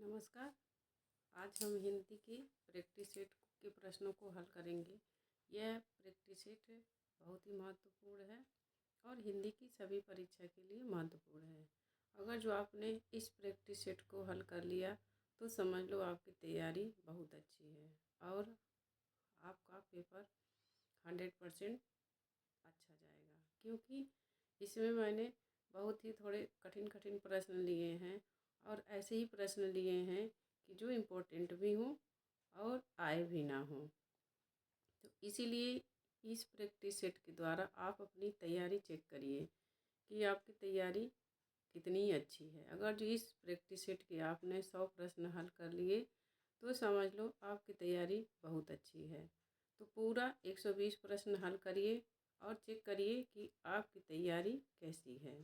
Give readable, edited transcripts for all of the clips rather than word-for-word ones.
नमस्कार। आज हम हिंदी की प्रैक्टिस सेट के प्रश्नों को हल करेंगे। यह प्रैक्टिस सेट बहुत ही महत्वपूर्ण है और हिंदी की सभी परीक्षा के लिए महत्वपूर्ण है। अगर जो आपने इस प्रैक्टिस सेट को हल कर लिया तो समझ लो आपकी तैयारी बहुत अच्छी है और आपका पेपर 100% अच्छा जाएगा, क्योंकि इसमें मैंने बहुत ही थोड़े कठिन कठिन प्रश्न लिए हैं और ऐसे ही प्रश्न लिए हैं कि जो इम्पोर्टेंट भी हों और आए भी ना हों। तो इसीलिए इस प्रैक्टिस सेट के द्वारा आप अपनी तैयारी चेक करिए कि आपकी तैयारी कितनी अच्छी है। अगर जो इस प्रैक्टिस सेट के आपने 100 प्रश्न हल कर लिए तो समझ लो आपकी तैयारी बहुत अच्छी है। तो पूरा 120 प्रश्न हल करिए और चेक करिए कि आपकी तैयारी कैसी है,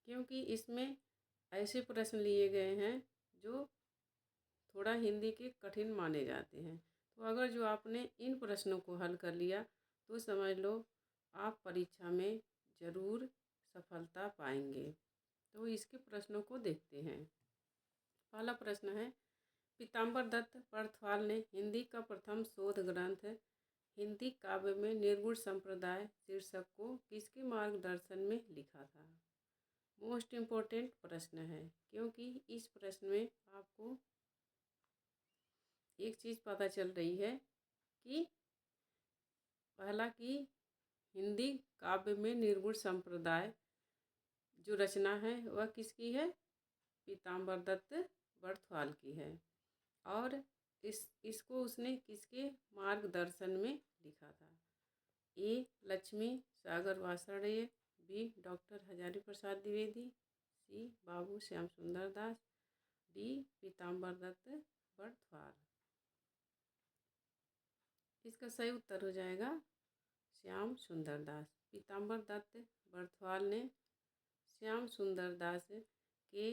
क्योंकि इसमें ऐसे प्रश्न लिए गए हैं जो थोड़ा हिंदी के कठिन माने जाते हैं। तो अगर जो आपने इन प्रश्नों को हल कर लिया तो समझ लो आप परीक्षा में ज़रूर सफलता पाएंगे। तो इसके प्रश्नों को देखते हैं। पहला प्रश्न है, पीताम्बर दत्त बड़थवाल ने हिंदी का प्रथम शोध ग्रंथ हिंदी काव्य में निर्गुण संप्रदाय शीर्षक को किसके मार्गदर्शन में लिखा था। मोस्ट इम्पोर्टेंट प्रश्न है, क्योंकि इस प्रश्न में आपको एक चीज़ पता चल रही है कि पहला कि हिंदी काव्य में निर्गुण संप्रदाय जो रचना है वह किसकी है, पीताम्बर दत्त बड़थवाल की है और इसको उसने किसके मार्गदर्शन में लिखा था। ए लक्ष्मी सागर वासड़े, बी डॉक्टर हजारी प्रसाद द्विवेदी, सी बाबू श्याम सुंदर दास, डी पीताम्बर दत्त बड़थवाल। इसका सही उत्तर हो जाएगा श्याम सुंदर दास। पीताम्बर दत्त बड़थवाल ने श्याम सुंदर दास के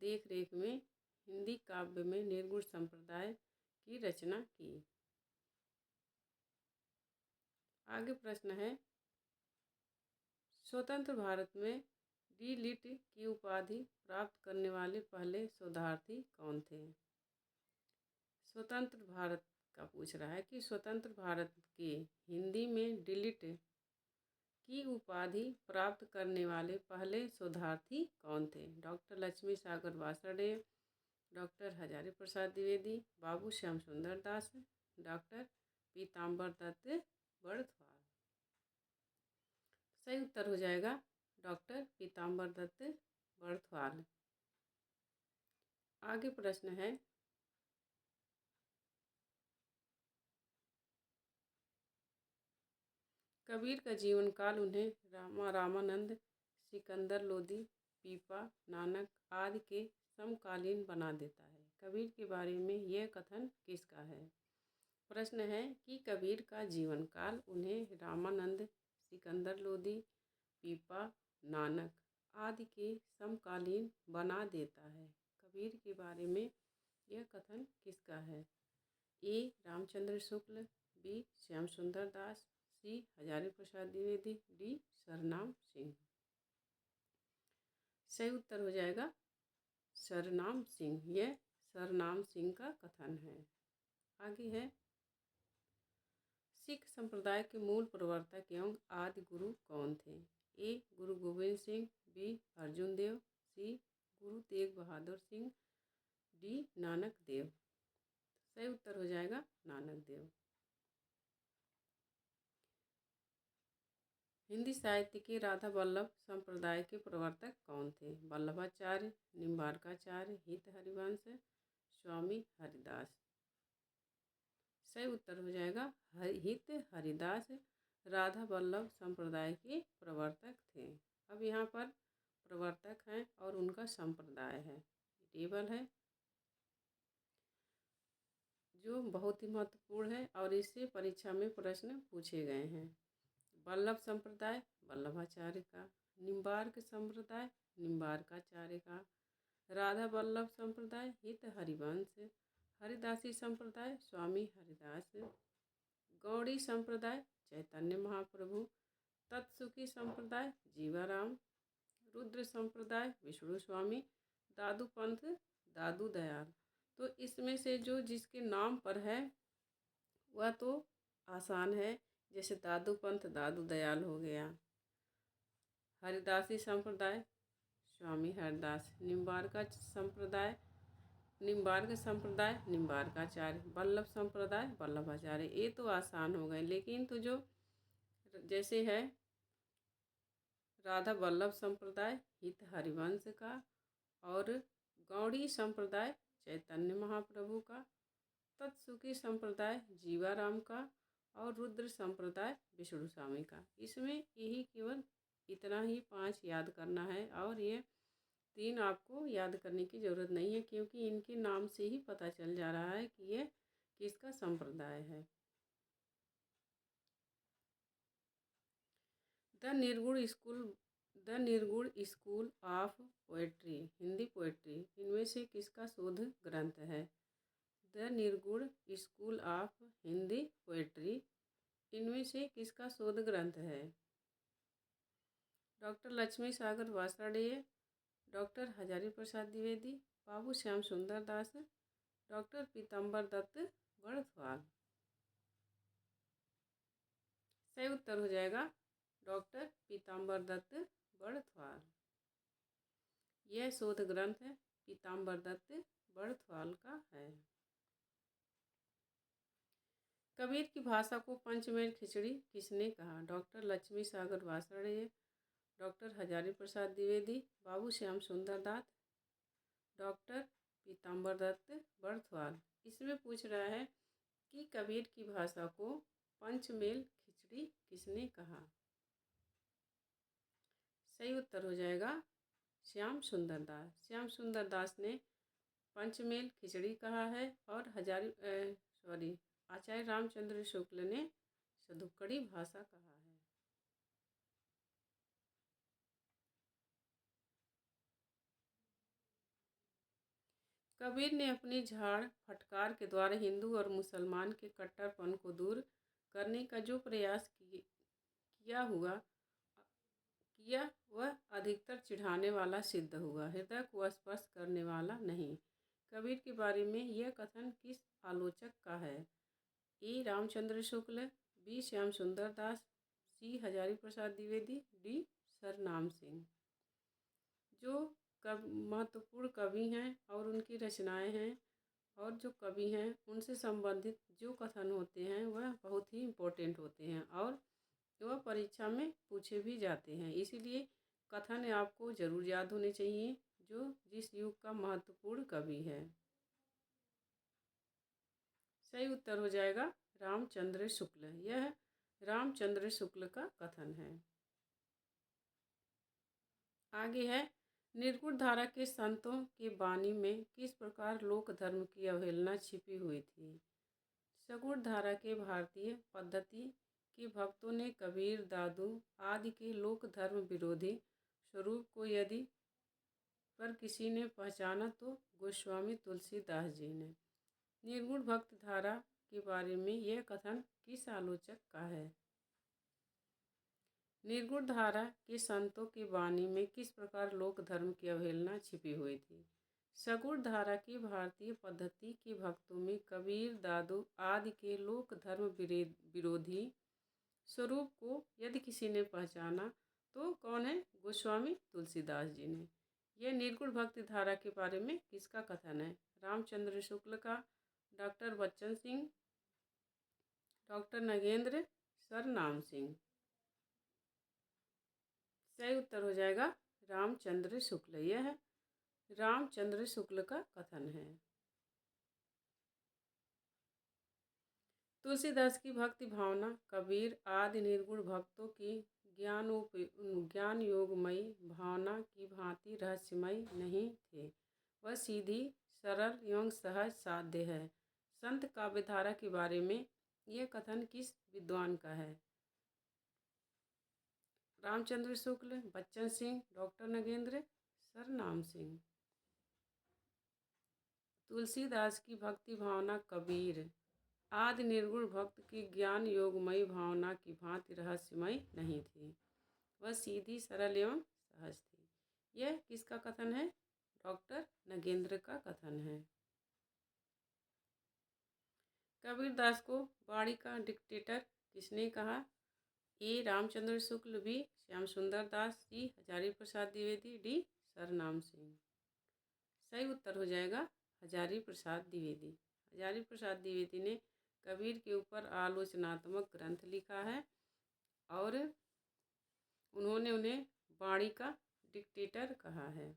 देख रेख में हिंदी काव्य में निर्गुण संप्रदाय की रचना की। आगे प्रश्न है, स्वतंत्र भारत में डी लिट की उपाधि प्राप्त करने वाले पहले शोधार्थी कौन थे। स्वतंत्र भारत का पूछ रहा है कि स्वतंत्र भारत के हिंदी में डिलिट की उपाधि प्राप्त करने वाले पहले शोधार्थी कौन थे। डॉक्टर लक्ष्मी सागर वासड़े, डॉक्टर हजारी प्रसाद द्विवेदी, बाबू श्याम सुंदर दास, डॉक्टर पीताम्बर दत्त बड़थवाल। सही उत्तर हो जाएगा डॉक्टर पीताम्बर दत्त बड़थवाल। आगे प्रश्न है, कबीर का जीवन काल उन्हें रामानंद, सिकंदर लोदी, पीपा, नानक आदि के समकालीन बना देता है। कबीर के बारे में यह कथन किसका है। प्रश्न है कि कबीर का जीवन काल उन्हें रामानंद, सिकंदर लोदी, पीपा, नानक आदि के समकालीन बना देता है। कबीर के बारे में यह कथन किसका है। ए रामचंद्र शुक्ल, बी श्याम सुंदर दास, सी हजारी प्रसाद द्विवेदी, डी सरनाम सिंह। सही उत्तर हो जाएगा सरनाम सिंह। यह सरनाम सिंह का कथन है। आगे है, सिख संप्रदाय के मूल प्रवर्तक एवं आदि गुरु कौन थे। ए गुरु गोविंद सिंह, बी अर्जुन देव, सी गुरु तेग बहादुर सिंह, डी नानक देव। सही उत्तर हो जाएगा नानक देव। हिंदी साहित्य के राधा वल्लभ संप्रदाय के प्रवर्तक कौन थे। वल्लभाचार्य, निम्बार्काचार्य, हित हरिवंश, स्वामी हरिदास। सही उत्तर हो जाएगा हित हरिदास राधा वल्लभ संप्रदाय के प्रवर्तक थे। अब यहाँ पर प्रवर्तक हैं और उनका संप्रदाय है, टेबल है जो बहुत ही महत्वपूर्ण है और इससे परीक्षा में प्रश्न पूछे गए हैं। वल्लभ संप्रदाय वल्लभाचार्य का, निम्बार्क संप्रदाय निम्बार्काचार्य का, राधा वल्लभ संप्रदाय हित हरिवंश, हरिदासी संप्रदाय स्वामी हरिदास, गौड़ी संप्रदाय चैतन्य महाप्रभु, तत्सुखी संप्रदाय जीवाराम, रुद्र संप्रदाय विष्णु स्वामी, दादू पंथ दादू दयाल। तो इसमें से जो जिसके नाम पर है वह तो आसान है, जैसे दादू पंथ दादू दयाल हो गया। हरिदासी संप्रदाय स्वामी हरिदास। निम्बार्क संप्रदाय निम्बार्काचार्य। वल्लभ संप्रदाय वल्लभाचार्य। ये तो आसान हो गए, लेकिन तो जो जैसे है राधा वल्लभ संप्रदाय हित हरिवंश का, और गौड़ी संप्रदाय चैतन्य महाप्रभु का, तत्सुखी संप्रदाय जीवाराम का, और रुद्र संप्रदाय विष्णु स्वामी का। इसमें यही केवल इतना ही 5 याद करना है, और ये 3 आपको याद करने की ज़रूरत नहीं है, क्योंकि इनके नाम से ही पता चल जा रहा है कि ये किसका संप्रदाय है। द निर्गुण school of poetry, Hindi poetry, इनमें से किसका शोध ग्रंथ है? द निर्गुण स्कूल ऑफ हिंदी पोएट्री, इनमें से किसका शोध ग्रंथ है? डॉक्टर लक्ष्मी सागर वार्ष्णेय, डॉक्टर हजारी प्रसाद द्विवेदी, बाबू श्याम सुंदर दास, डॉक्टर पीताम्बर दत्त बड़थवाल। सही उत्तर हो जाएगा डॉक्टर पीताम्बर दत्त बड़थवाल। यह शोध ग्रंथ पीताम्बर दत्त बड़थवाल का है। कबीर की भाषा को पंचमेल खिचड़ी किसने कहा? डॉक्टर लक्ष्मी सागर वार्ष्णेय, डॉक्टर हजारी प्रसाद द्विवेदी, बाबू श्याम सुंदर दास, डॉक्टर पीताम्बर दत्त बड़थवाल। इसमें पूछ रहा है कि कबीर की भाषा को पंचमेल खिचड़ी किसने कहा? सही उत्तर हो जाएगा श्याम सुंदर दास। श्याम सुंदर दास ने पंचमेल खिचड़ी कहा है, और आचार्य रामचंद्र शुक्ल ने सदुक्कड़ी भाषा कहा है। कबीर ने अपनी झाड़ फटकार के द्वारा हिंदू और मुसलमान के कट्टरपन को दूर करने का जो प्रयास किया वह अधिकतर चिढ़ाने वाला सिद्ध हुआ, हृदय को स्पर्श करने वाला नहीं। कबीर के बारे में यह कथन किस आलोचक का है? ए रामचंद्र शुक्ल, बी श्याम सुंदर दास, सी हजारी प्रसाद द्विवेदी, डी सरनाम सिंह। जो महत्वपूर्ण कवि हैं और उनकी रचनाएं हैं, और जो कवि हैं उनसे संबंधित जो कथन होते हैं वह बहुत ही इम्पोर्टेंट होते हैं, और वह परीक्षा में पूछे भी जाते हैं। इसीलिए कथन आपको ज़रूर याद होने चाहिए जो जिस युग का महत्वपूर्ण कवि है। सही उत्तर हो जाएगा रामचंद्र शुक्ल। यह रामचंद्र शुक्ल का कथन है। आगे है, निर्गुण धारा के संतों के वाणी में किस प्रकार लोक धर्म की अवहेलना छिपी हुई थी? सगुण धारा के भारतीय पद्धति के भक्तों ने कबीर, दादू आदि के लोक धर्म विरोधी स्वरूप को यदि पर किसी ने पहचाना तो गोस्वामी तुलसीदास जी ने। निर्गुण भक्त धारा के बारे में यह कथन किस आलोचक का है? निर्गुण धारा के संतों की वाणी में किस प्रकार लोक धर्म की अवहेलना छिपी हुई थी? सगुण धारा की भारतीय पद्धति के भक्तों में कबीर, दादू आदि के लोक धर्म विरोधी स्वरूप को यदि किसी ने पहचाना तो कौन है? गोस्वामी तुलसीदास जी ने। यह निर्गुण भक्ति धारा के बारे में किसका कथन है? रामचंद्र शुक्ल का, डॉक्टर बच्चन सिंह, डॉक्टर नगेंद्र, सरनाम सिंह। सही उत्तर हो जाएगा रामचंद्र शुक्ल। यह रामचंद्र शुक्ल का कथन है। तुलसीदास की भक्ति भावना कबीर आदि निर्गुण भक्तों की ज्ञान योगमयी भावना की भांति रहस्यमयी नहीं थे। वह सीधी, सरल एवं सहज साध्य है। संत काव्यधारा के बारे में यह कथन किस विद्वान का है? रामचंद्र शुक्ल, बच्चन सिंह, डॉक्टर नगेंद्र, सरनाम सिंह। तुलसीदास की भक्ति भावना कबीर आदि निर्गुण भक्त की ज्ञान योगमयी भावना की भांति रहस्यमयी नहीं थी। वह सीधी, सरल एवं सहज थी। यह किसका कथन है? डॉक्टर नगेंद्र का कथन है। कबीरदास को बाड़ी का डिक्टेटर किसने कहा? ए रामचंद्र शुक्ल, बी श्याम सुंदर दास, सी हजारी प्रसाद द्विवेदी, डी सरनाम सिंह। सही उत्तर हो जाएगा हजारी प्रसाद द्विवेदी। हजारी प्रसाद द्विवेदी ने कबीर के ऊपर आलोचनात्मक ग्रंथ लिखा है और उन्होंने उन्हें बाणी का डिक्टेटर कहा है।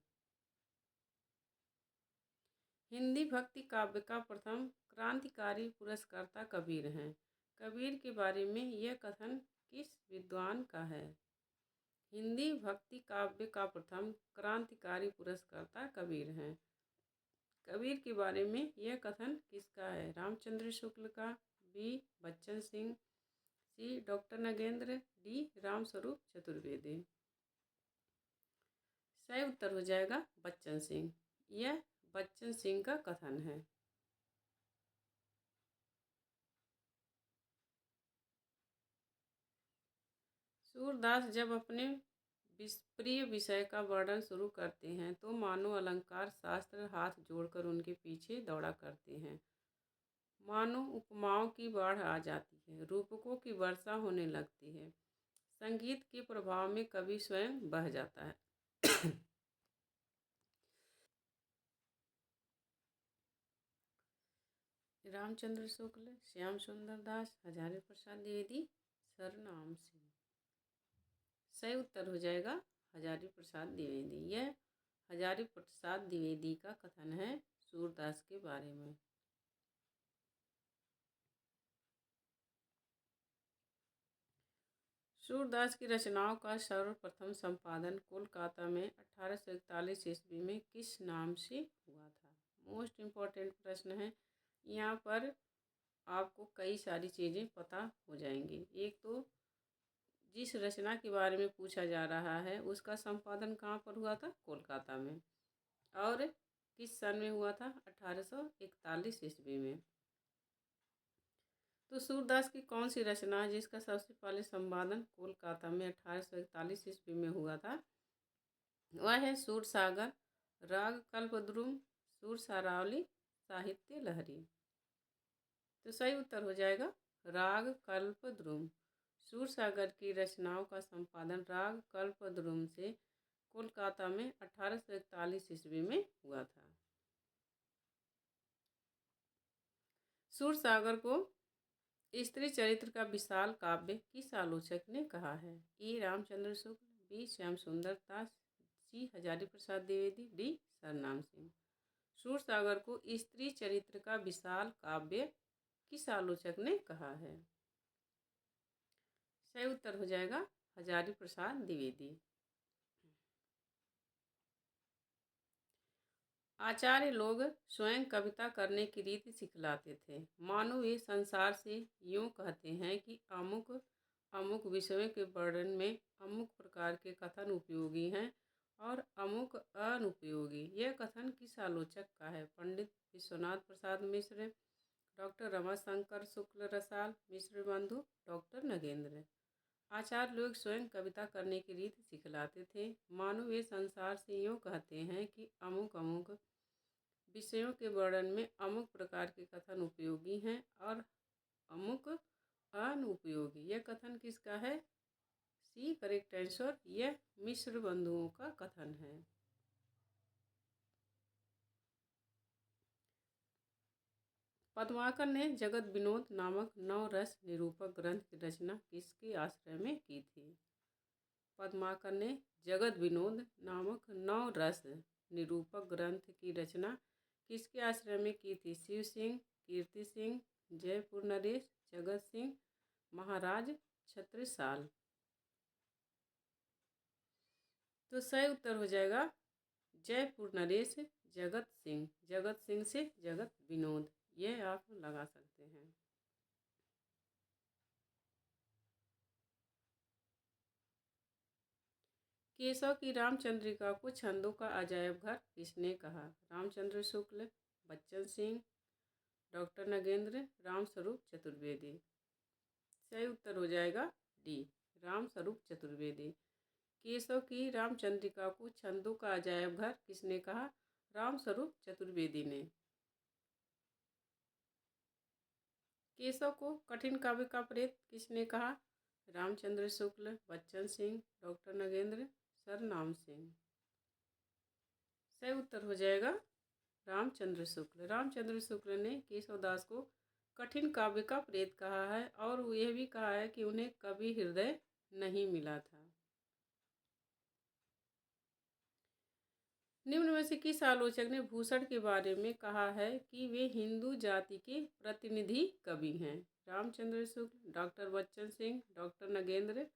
हिंदी भक्ति काव्य का प्रथम क्रांतिकारी पुरस्कर्ता कबीर हैं। कबीर के बारे में यह कथन किस विद्वान का है? हिंदी भक्ति काव्य का प्रथम क्रांतिकारी पुरस्कर्ता कबीर हैं। कबीर के बारे में यह कथन किसका है? रामचंद्र शुक्ल का, बी बच्चन सिंह, सी डॉक्टर नगेंद्र, डी रामस्वरूप चतुर्वेदी। सही उत्तर हो जाएगा बच्चन सिंह। यह बच्चन सिंह का कथन है। सूरदास जब अपने प्रिय विषय का वर्णन शुरू करते हैं तो मानो अलंकार शास्त्र हाथ जोड़कर उनके पीछे दौड़ा करते हैं। मानो उपमाओं की बाढ़ आ जाती है, रूपकों की वर्षा होने लगती है, संगीत के प्रभाव में कवि स्वयं बह जाता है। रामचंद्र शुक्ल, श्याम सुंदर दास, हजारी प्रसाद द्विवेदी, सरनाम सिंह। सही उत्तर हो जाएगा हजारी प्रसाद द्विवेदी। यह हजारी प्रसाद द्विवेदी का कथन है सूरदास के बारे में। सूरदास की रचनाओं का सर्वप्रथम संपादन कोलकाता में 1841 ईस्वी में किस नाम से हुआ था? मोस्ट इम्पॉर्टेंट प्रश्न है। यहाँ पर आपको कई सारी चीज़ें पता हो जाएंगी। एक तो जिस रचना के बारे में पूछा जा रहा है उसका संपादन कहाँ पर हुआ था? कोलकाता में। और किस सन में हुआ था? 1841 ईस्वी में। तो सूरदास की कौन सी रचना है जिसका सबसे पहले संपादन कोलकाता में 1841 ईस्वी में हुआ था? वह है सूरसागर, राग कल्पद्रुम, सुरसारावली, साहित्य लहरी। तो सही उत्तर हो जाएगा राग कल्पद्रुम। सूरसागर की रचनाओं का संपादन राग कल्पद्रुम से कोलकाता में 1841 ईस्वी में हुआ था। सूरसागर को स्त्री चरित्र का विशाल काव्य किस आलोचक ने कहा है? ए रामचंद्र शुक्ल, बी श्याम सुंदर दास, सी हजारी प्रसाद द्विवेदी, डी सरनाम सिंह। सूरसागर को स्त्री चरित्र का विशाल काव्य किस आलोचक ने कहा है? सही उत्तर हो जाएगा हजारी प्रसाद द्विवेदी। आचार्य लोग स्वयं कविता करने की रीति सिखलाते थे। मानो वे संसार से यूँ कहते हैं कि अमुक अमुक विषयों के वर्णन में अमुक प्रकार के कथन उपयोगी हैं और अमुक अनुपयोगी। यह कथन किस आलोचक का है? पंडित विश्वनाथ प्रसाद मिश्र, डॉक्टर रमाशंकर शुक्ल रसाल, मिश्र बंधु, डॉक्टर नगेंद्र। आचार्य लोग स्वयं कविता करने की रीति सिखलाते थे। मानो वे संसार से यूँ कहते हैं कि अमुक अमुक विषयों के वर्णन में अमुक प्रकार के कथन उपयोगी हैं और अमुक अनुपयोगी। यह कथन किसका है? C correct answer. यह मिश्र बंधुओं का कथन है। पद्माकर ने जगत विनोद नामक नवरस निरूपक ग्रंथ की रचना किसके आश्रय में की थी? पद्माकर ने जगत विनोद नामक नवरस निरूपक ग्रंथ की रचना किसके आश्रय में की थी? शिव सिंह, कीर्ति सिंह, जयपुर नरेश, जगत सिंह, महाराज छत्रसाल। तो सही उत्तर हो जाएगा जयपुर नरेश जगत सिंह। जगत सिंह से जगत विनोद, यह आप लगा सकते हैं। केशव की रामचंद्रिका को छंदों का अजायब घर किसने कहा? रामचंद्र शुक्ल, बच्चन सिंह, डॉक्टर नगेंद्र, रामस्वरूप चतुर्वेदी। सही उत्तर हो जाएगा डी रामस्वरूप चतुर्वेदी। केशव की रामचंद्रिका को छंदों का अजायब घर किसने कहा? रामस्वरूप चतुर्वेदी ने। केशव को कठिन काव्य का प्रेत किसने कहा? रामचंद्र शुक्ल, बच्चन सिंह, डॉक्टर नगेंद्र, सरनाम सिंह। सही उत्तर हो जाएगा रामचंद्र शुक्ल। रामचंद्र शुक्ल ने केशवदास को कठिन काव्य का प्रेत कहा है और यह भी कहा है कि उन्हें कभी हृदय नहीं मिला था। निम्न में से किस आलोचक ने भूषण के बारे में कहा है कि वे हिंदू जाति के प्रतिनिधि कवि हैं? रामचंद्र शुक्ल, डॉक्टर बच्चन सिंह, डॉक्टर नगेंद्र,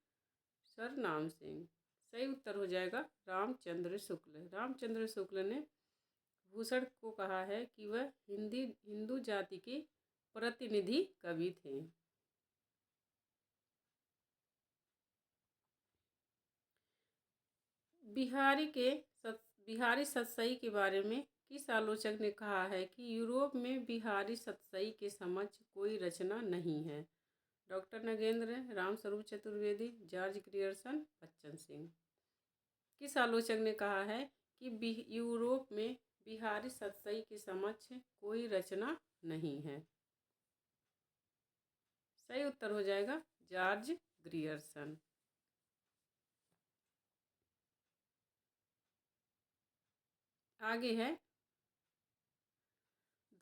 सरनाम सिंह। सही उत्तर हो जाएगा रामचंद्र शुक्ल। रामचंद्र शुक्ल ने भूषण को कहा है कि वह हिंदू जाति के प्रतिनिधि कवि थे। बिहारी सतसई के बारे में किस आलोचक ने कहा है कि यूरोप में बिहारी सतसई के समक्ष कोई रचना नहीं है? Doctor Nagendra, Ramswaroop Chaturvedi, George Grierson, Bachchan Singh. किस आलोचक ने कहा है कि यूरोप में बिहारी सतसई के समक्ष कोई रचना नहीं है? सही उत्तर हो जाएगा जॉर्ज ग्रियर्सन। आगे है,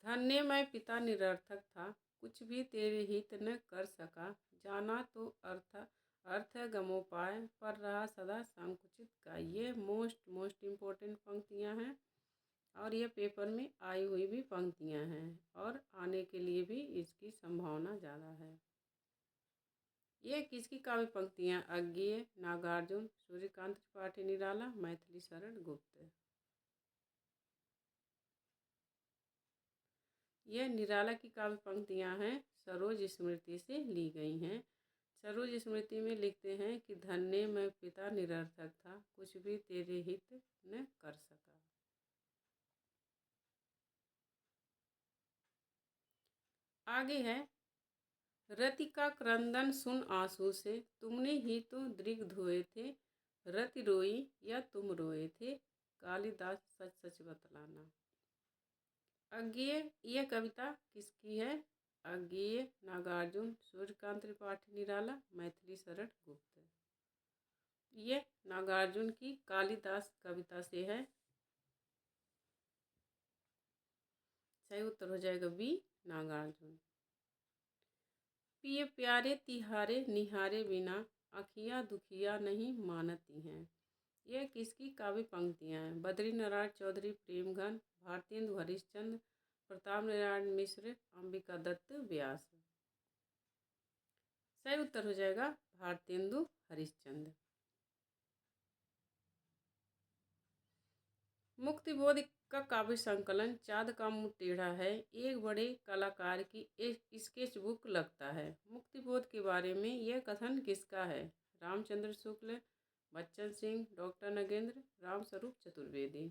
धन्य मैं पिता निरर्थक था, कुछ भी तेरे हित न कर सका, जाना तो अर्थ गमोपाय, पर रहा सदा संकुचित का। ये मोस्ट इम्पोर्टेंट पंक्तियां हैं और ये पेपर में आई हुई भी पंक्तियां हैं और आने के लिए भी इसकी संभावना ज़्यादा है। ये किसकी काव्य पंक्तियां? अज्ञेय, नागार्जुन, सूर्यकांत त्रिपाठी निराला, मैथिली शरण गुप्त। यह निराला की काव्य पंक्तियां हैं, सरोज स्मृति से ली गई हैं। सरोज स्मृति में लिखते हैं कि धन्य मैं पिता निरर्थक था, कुछ भी तेरे हित न कर सका। आगे है, रति का क्रंदन सुन आंसू से, तुमने ही तो दृग धोए थे, रति रोई या तुम रोए थे, कालिदास सच सच बतलाना। अज्ञेय यह कविता किसकी है? अज्ञेय, नागार्जुन, सूर्यकांत त्रिपाठी निराला, मैथिली शरण गुप्त। ये नागार्जुन की कालिदास कविता से है। सही उत्तर हो जाएगा बी, नागार्जुन। पिए प्यारे तिहारे निहारे बिना, अखियाँ दुखिया नहीं मानती हैं। यह किसकी काव्य पंक्तियाँ हैं? बद्री नारायण चौधरी, प्रेमघन, भारतेंदु हरिश्चंद्र, प्रताप नारायण मिश्र, अंबिका दत्त व्यास। सही उत्तर हो जाएगा भारतेंदु हरिश्चंद्र। मुक्तिबोध का काव्य संकलन चाँद का मुँह टेढ़ा है एक बड़े कलाकार की एक स्केच बुक लगता है। मुक्तिबोध के बारे में यह कथन किसका है? रामचंद्र शुक्ल, बच्चन सिंह, डॉक्टर नगेंद्र, रामस्वरूप चतुर्वेदी।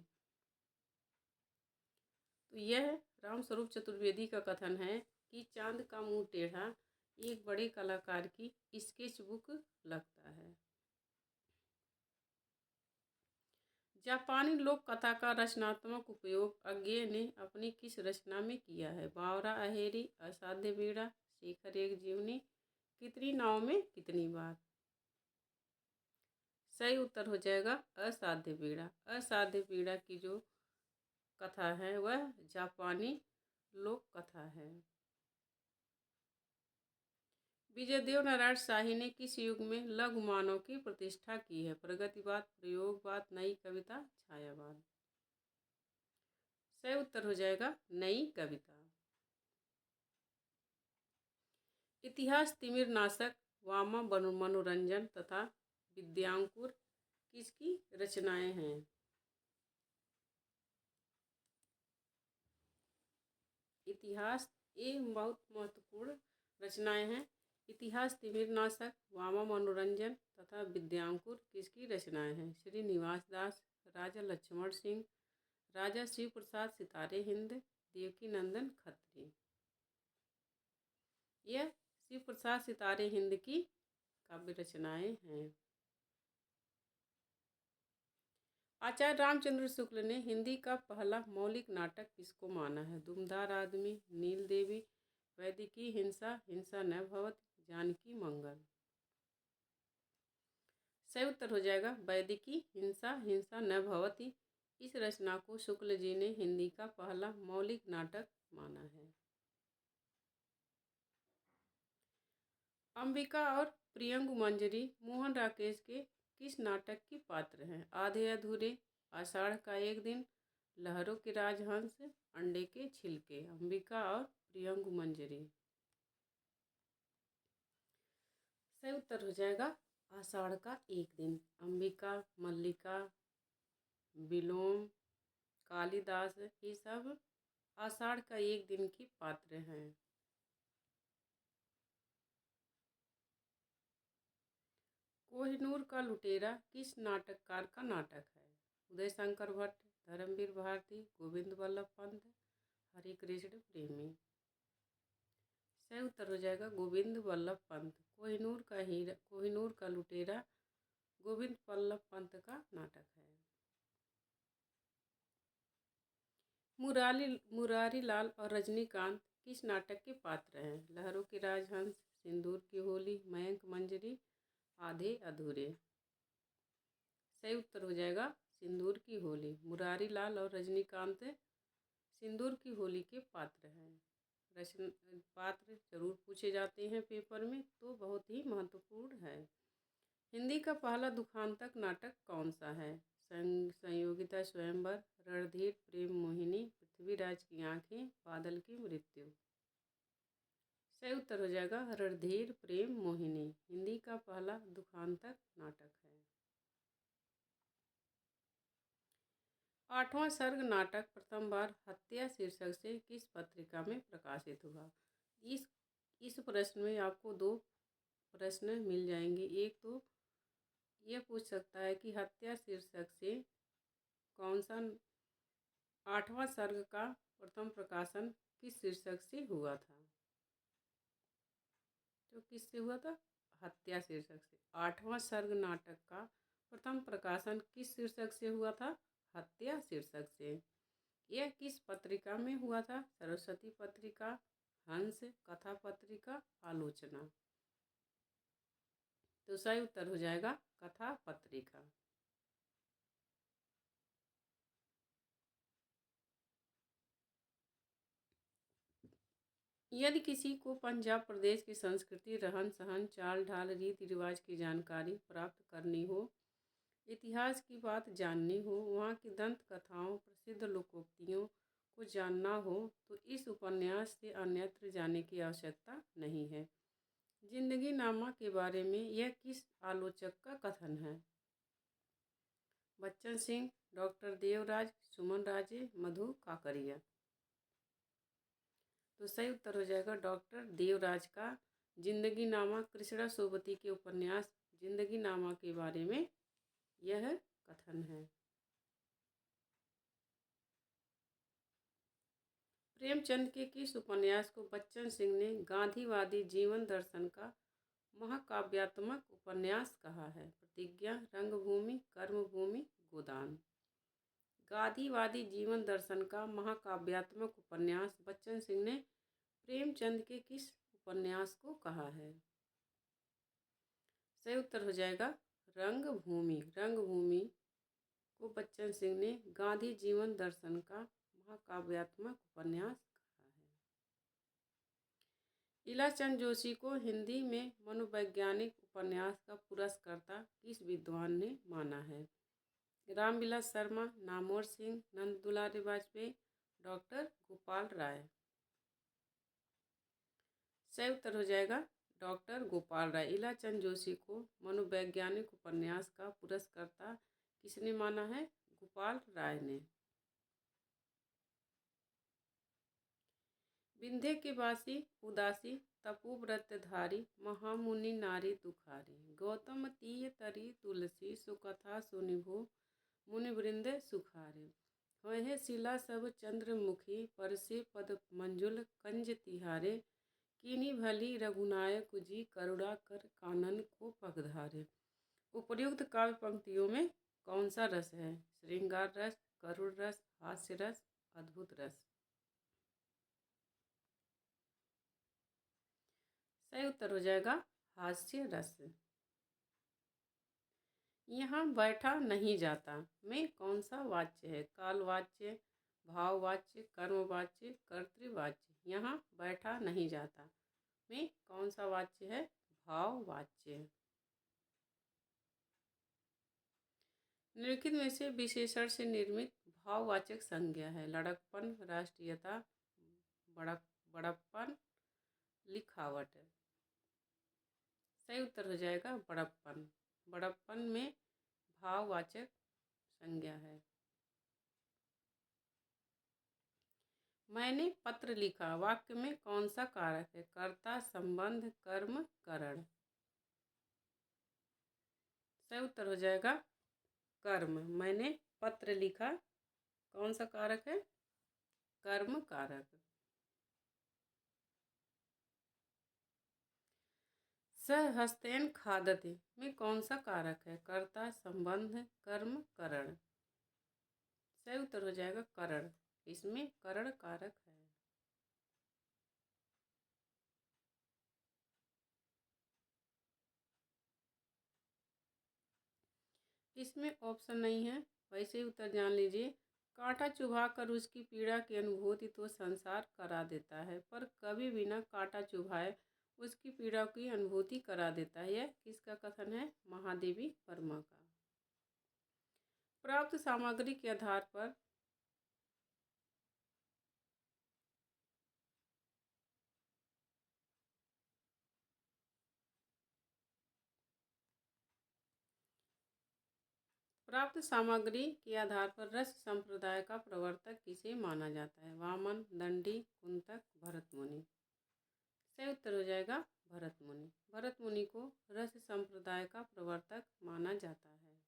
तो यह रामस्वरूप चतुर्वेदी का कथन है कि चाँद का मुँह टेढ़ा एक बड़े कलाकार की स्केच बुक लगता है। जापानी लोक कथा का रचनात्मक उपयोग अज्ञेय ने अपनी किस रचना में किया है? बावरा अहेरी, असाध्य बीड़ा, शेखर एक जीवनी, कितनी नाव में कितनी बार। सही उत्तर हो जाएगा असाध्य बीड़ा। असाध्य बीड़ा की जो कथा है वह जापानी लोक कथा है। विजयदेव नारायण शाही ने किस युग में लघु मानव की प्रतिष्ठा की है? प्रगतिवाद, प्रयोगवाद, नई कविता, छायावाद। सही उत्तर हो जाएगा नई कविता। इतिहास तिमिरनाशक, वामा मनोरंजन तथा विद्यांकुर किसकी रचनाएं हैं? इतिहास ये बहुत महत्वपूर्ण रचनाएं हैं। इतिहास तिमिरनाशक, वामा मनोरंजन तथा विद्यांकुर किसकी रचनाएं हैं? श्रीनिवास दास, राजा लक्ष्मण सिंह, राजा शिव प्रसाद सितारे हिंद, देवकी नंदन खत्री। यह शिव प्रसाद सितारे हिंद की काव्य रचनाएं हैं। आचार्य रामचंद्र शुक्ल ने हिंदी का पहला मौलिक नाटक किसको माना है? दुमदार आदमी, नील देवी, वैदिकी हिंसा, हिंसा न भवत, जानकी मंगल। सही उत्तर हो जाएगा वैदिकी हिंसा, हिंसा न भवती। इस रचना को शुक्ल जी ने हिंदी का पहला मौलिक नाटक माना है। अंबिका और प्रियंगु मंजरी मोहन राकेश के किस नाटक की पात्र हैं? आधे अधूरे, आषाढ़ का एक दिन, लहरों के राजहंस, अंडे के छिलके। अंबिका और प्रियंगु मंजरी। सही उत्तर हो जाएगा आषाढ़ का एक दिन। अंबिका, मल्लिका, विलोम, कालिदास, ये सब आषाढ़ का एक दिन की पात्र हैं। कोहिनूर का लुटेरा किस नाटककार का नाटक है? उदय शंकर भट्ट, धर्मवीर भारती, गोविंद वल्लभ पंत, हरे कृष्ण प्रेमी। सही उत्तर हो जाएगा गोविंद वल्लभ पंत। कोहिनूर का लुटेरा गोविंद वल्लभ पंत का नाटक है। मुरारी लाल और रजनीकांत किस नाटक के पात्र हैं? लहरों के राजहंस, सिंदूर की होली, मयंक मंजरी, आधे अधूरे। सही उत्तर हो जाएगा सिंदूर की होली। मुरारी लाल और रजनीकांत सिंदूर की होली के पात्र हैं। पात्र जरूर पूछे जाते हैं पेपर में, तो बहुत ही महत्वपूर्ण है। हिंदी का पहला दुखांतक नाटक कौन सा है? संयोगिता स्वयंवर, रणधीर प्रेम मोहिनी, पृथ्वीराज की आंखें, बादल की मृत्यु। सही उत्तर हो जाएगा रणधीर प्रेम मोहिनी। हिंदी का पहला दुखांतक नाटक है। 8वां सर्ग नाटक प्रथम बार हत्या शीर्षक से किस पत्रिका में प्रकाशित हुआ? इस प्रश्न में आपको दो प्रश्न मिल जाएंगे। एक तो ये पूछ सकता है कि हत्या शीर्षक से कौन सा 8वां सर्ग का प्रथम प्रकाशन किस शीर्षक से हुआ था? तो किससे हुआ था? हत्या शीर्षक से। 8वां सर्ग नाटक का प्रथम प्रकाशन किस शीर्षक से हुआ था? हत्या शीर्षक से। यह किस पत्रिका में हुआ था? सरस्वती पत्रिका, हंस, कथा पत्रिका, आलोचना। तो सही उत्तर हो जाएगा कथा पत्रिका। यदि किसी को पंजाब प्रदेश की संस्कृति, रहन सहन, चाल ढाल, रीति रिवाज की जानकारी प्राप्त करनी हो, इतिहास की बात जाननी हो, वहाँ की दंत कथाओं, प्रसिद्ध लोकोक्तियों को जानना हो, तो इस उपन्यास से अन्यत्र जाने की आवश्यकता नहीं है। जिंदगी नामा के बारे में यह किस आलोचक का कथन है? बच्चन सिंह, डॉक्टर देवराज, सुमन राजे, मधु काकरिया। तो सही उत्तर हो जाएगा डॉक्टर देवराज का जिंदगी नामा कृष्णा सोबती के उपन्यास जिंदगी नामा के बारे में यह कथन है। प्रेमचंद के किस उपन्यास को बच्चन सिंह ने गांधीवादी जीवन दर्शन का महाकाव्यात्मक उपन्यास कहा है? प्रतिज्ञा, रंगभूमि, कर्मभूमि, गोदान। गांधीवादी जीवन दर्शन का महाकाव्यात्मक उपन्यास बच्चन सिंह ने प्रेमचंद के किस उपन्यास को कहा है? सही उत्तर हो जाएगा रंगभूमि। रंगभूमि को बच्चन सिंह ने गांधी जीवन दर्शन का महाकाव्यात्मक उपन्यास कहा है। इलाचंद जोशी को हिंदी में मनोवैज्ञानिक उपन्यास का पुरस्कर्ता किस विद्वान ने माना है? रामविलास शर्मा, नामवर सिंह, नंद दुलारी वाजपेयी, डॉक्टर गोपाल राय। सही उत्तर हो जाएगा डॉक्टर गोपाल राय। इलाचंद जोशी को मनोवैज्ञानिक उपन्यास का पुरस्कर्ता किसने माना है? गोपाल राय ने। विंध्य के वासी उदासी, तपोव्रतधारी, महामुनि नारी दुखारी, गौतम तीय तरी तुलसी, सुकथा सुनिभो मुनिवृंद सुखारे। होए शिला सब चंद्रमुखी, परसे पद मंजुल कंज तिहारे, कीनी भली रघुनायक जी, करुणा कर कानन को पगधारे। उपर्युक्त काव्य पंक्तियों में कौन सा रस है? श्रृंगार रस, करुण रस, हास्य रस, अद्भुत रस। सही उत्तर हो जाएगा हास्य रस। यहाँ बैठा नहीं जाता में कौन सा वाच्य है? कालवाच्य, भाववाच्य, कर्मवाच्य, कर्तृवाच्य। यहाँ बैठा नहीं जाता में कौन सा वाच्य है? भाववाच्य। निम्नलिखित में से विशेषण से निर्मित भाववाचक संज्ञा है? लड़कपन, राष्ट्रीयता, बड़प्पन, लिखावट। सही उत्तर हो जाएगा बड़प्पन। बड़प्पन में भाववाचक संज्ञा है। मैंने पत्र लिखा वाक्य में कौन सा कारक है? कर्ता, संबंध, कर्म, करण। सही उत्तर हो जाएगा कर्म। मैंने पत्र लिखा कौन सा कारक है? कर्म कारक। सह हस्तेन खादते में कौन सा कारक है? कर्ता, संबंध, कर्म, करण। सही उत्तर हो जाएगा करण। इसमें करण कारक है। इसमें ऑप्शन नहीं है, वैसे ही उत्तर जान लीजिए। कांटा चुभा कर उसकी पीड़ा की अनुभूति तो संसार करा देता है, पर कभी बिना कांटा चुभाए उसकी पीड़ा की अनुभूति करा देता है। यह किसका कथन है? महादेवी वर्मा का। प्राप्त सामग्री के आधार पर प्राप्त सामग्री के आधार पर रस संप्रदाय का प्रवर्तक किसे माना जाता है? वामन, दंडी, कुंतक, भरत मुनि। सही उत्तर हो जाएगा भरत मुनि। भरत मुनि को रस संप्रदाय का प्रवर्तक माना जाता है।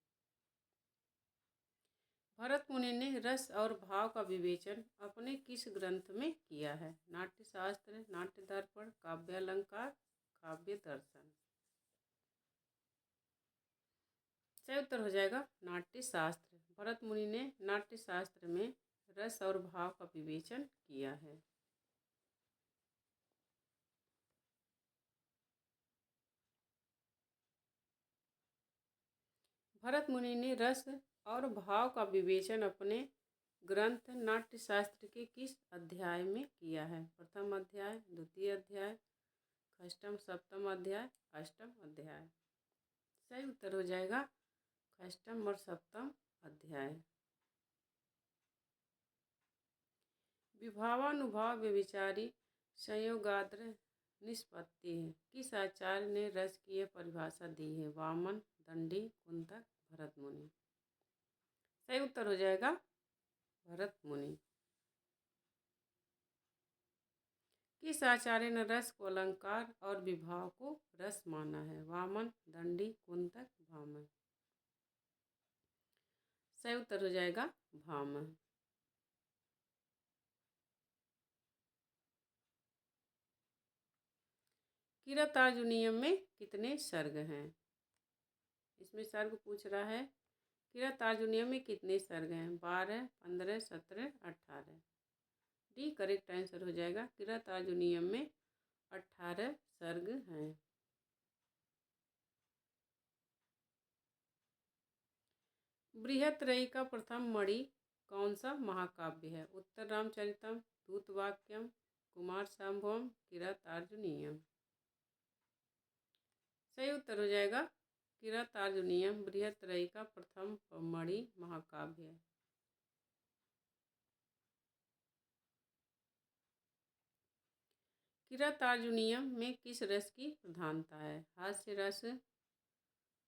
भरत मुनि ने रस और भाव का विवेचन अपने किस ग्रंथ में किया है? नाट्यशास्त्र, नाट्य दर्पण, काव्यालंकार, काव्य दर्शन। सही उत्तर हो जाएगा नाट्यशास्त्र। भरत मुनि ने नाट्यशास्त्र में रस और भाव का विवेचन किया है। भरत मुनि ने रस और भाव का विवेचन अपने ग्रंथ नाट्यशास्त्र के किस अध्याय में किया है? प्रथम अध्याय, द्वितीय अध्याय, षष्ठम सप्तम अध्याय, अष्टम अध्याय। सही उत्तर हो जाएगा षष्ठम और सप्तम अध्याय। विभावानुभाव व्यभिचारी संयोगाद्र निष्पत्ति है किस आचार्य ने रस की यह परिभाषा दी है? वामन, दंडी, कुंतक, भरत मुनि। सही उत्तर हो जाएगा भरत मुनि। किस आचार्य ने रस को अलंकार और विभाव को रस माना है? वामन, दंडी, कुंतक, भामह। सही उत्तर हो जाएगा भामह। किरातार्जुनीयम में कितने सर्ग हैं? इसमें सर्ग पूछ रहा है। किरातार्जुनीयम में कितने सर्ग हैं? 12, 15, 17, 18। डी करेक्ट आंसर हो जाएगा। किरातार्जुनीयम में 18 सर्ग हैं। बृहत्रयी का प्रथम मणि कौन सा महाकाव्य है? उत्तर रामचरितम, दूतवाक्यम, कुमार संभवम, किरातार्जुनीयम। सही उत्तर हो जाएगा किरातार्जुनीयम बृहत्रयी का प्रथम मणि महाकाव्य है। किरातार्जुनीयम में किस रस की प्रधानता है? हास्य रस,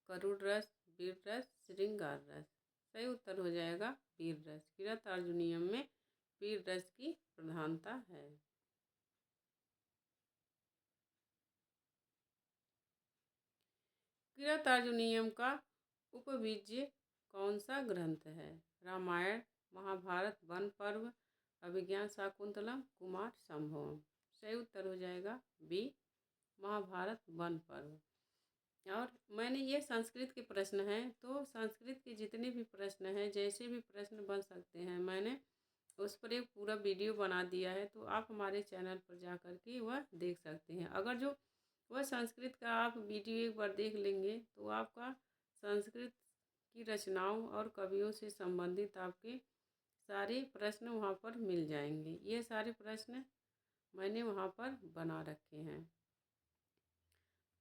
करुण रस, वीर रस, श्रृंगार रस। सही उत्तर हो जाएगा वीर रस। किरातार्जुनीयम में वीर रस की प्रधानता है। किरातार्जुनीयम का उपविज्य कौन सा ग्रंथ है? रामायण, महाभारत, वन पर्व, अभिज्ञान शाकुंतलम, कुमार संभवम। सही उत्तर हो जाएगा बी महाभारत वन पर्व। और मैंने ये संस्कृत के प्रश्न हैं, तो संस्कृत के जितने भी प्रश्न हैं, जैसे भी प्रश्न बन सकते हैं, मैंने उस पर एक पूरा वीडियो बना दिया है। तो आप हमारे चैनल पर जा कर के वह देख सकते हैं। अगर जो वह संस्कृत का आप वीडियो एक बार देख लेंगे तो आपका संस्कृत की रचनाओं और कवियों से संबंधित आपके सारे प्रश्न वहाँ पर मिल जाएंगे। ये सारे प्रश्न मैंने वहाँ पर बना रखे हैं।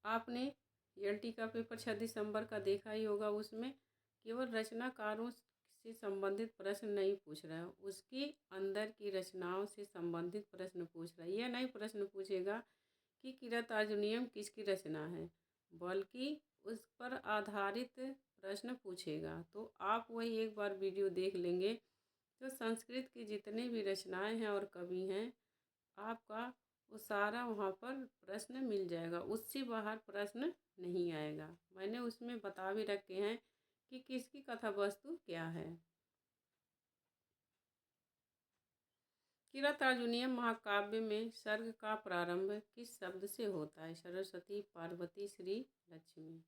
आपने एलटी का पेपर 6 दिसंबर का देखा ही होगा। उसमें केवल रचनाकारों से संबंधित प्रश्न नहीं पूछ रहा है, उसके अंदर की रचनाओं से संबंधित प्रश्न पूछ रहा है। यह नहीं प्रश्न पूछेगा कि किरात अर्जुनीयम किसकी रचना है, बल्कि उस पर आधारित प्रश्न पूछेगा। तो आप वही एक बार वीडियो देख लेंगे तो संस्कृत की जितने भी रचनाएं हैं और कवि हैं, आपका वो सारा वहाँ पर प्रश्न मिल जाएगा। उससे बाहर प्रश्न नहीं आएगा। मैंने उसमें बता भी रखे हैं कि किसकी कथा वस्तु क्या है। किरात अर्जुनीयम महाकाव्य में सर्ग का प्रारंभ किस शब्द से होता है? सरस्वती, पार्वती, श्री लक्ष्मी।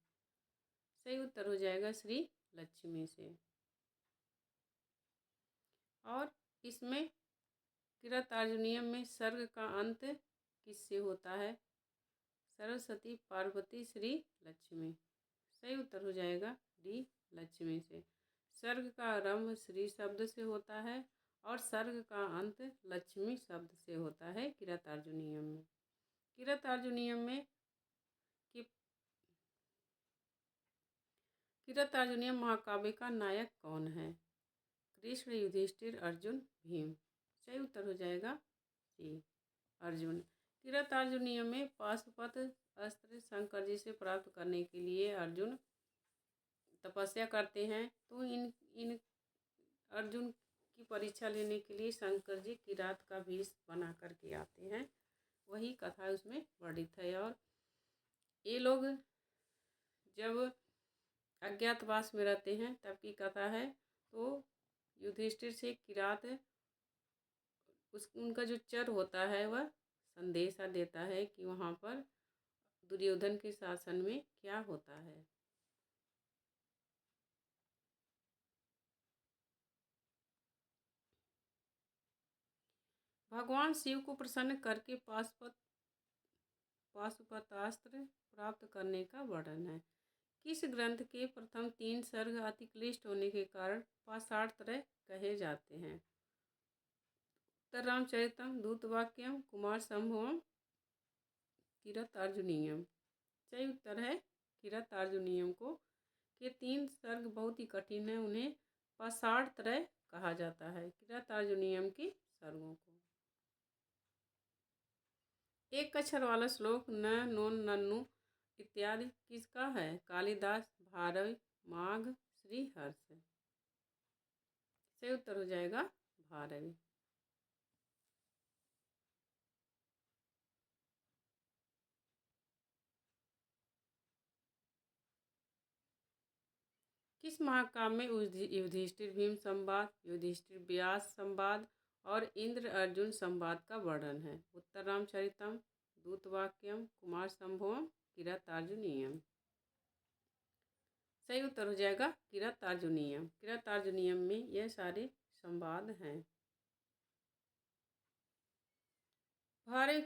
सही उत्तर हो जाएगा श्री लक्ष्मी से। और इसमें किरात अर्जुनीयम में सर्ग का अंत किससे होता है? सरस्वती, पार्वती, श्री लक्ष्मी। सही उत्तर हो जाएगा डी लक्ष्मी से। सर्ग का आरंभ श्री शब्द से होता है और सर्ग का अंत लक्ष्मी शब्द से होता है किरात अर्जुनीयम में। किरात अर्जुनीयम में किरात अर्जुनीयम महाकाव्य का नायक कौन है? कृष्ण, युधिष्ठिर, अर्जुन, भीम। सही उत्तर हो जाएगा सी अर्जुन। किरात अर्जुनीयम में पाशुपत अस्त्र शंकर जी से प्राप्त करने के लिए अर्जुन तपस्या करते हैं। तो इन इन अर्जुन की परीक्षा लेने के लिए शंकर जी किरात का वेश बना करके आते हैं। वही कथा उसमें वर्णित है। और ये लोग जब अज्ञातवास में रहते हैं तब की कथा है। तो युधिष्ठिर से किरात उनका जो चर होता है वह संदेशा देता है कि वहाँ पर दुर्योधन के शासन में क्या होता है। भगवान शिव को प्रसन्न करके पाशुपतास्त्र प्राप्त करने का वर्णन है। किस ग्रंथ के प्रथम 3 सर्ग अति क्लिष्ट होने के कारण पाषाणत्रय कहे जाते हैं? उत्तर रामचरितम, दूतवाक्यम, कुमार संभवम, किरात अर्जुनीयम। सही उत्तर है किरात अर्जुनीयम को। के 3 सर्ग बहुत ही कठिन है, उन्हें पाषाणत्रय कहा जाता है, किरात अर्जुनीयम की सर्गों को। एक अक्षर वाला श्लोक न, नोन, नन्नु इत्यादि किसका है? कालिदास, भारवी, माघ, श्रीहर्ष। सही उत्तर हो जाएगा भारवी। किस महाकाव्य में युधिष्ठिर भीम संवाद, युधिष्ठिर व्यास संवाद और इंद्र अर्जुन संवाद का वर्णन है? उत्तर रामचरितम, दूतवाक्यम, कुमार संभवम, किरात अर्जुनीयम। सही उत्तर हो जाएगा किरात अर्जुनीयम। किरात अर्जुनीयम में यह सारे संवाद हैं। भारव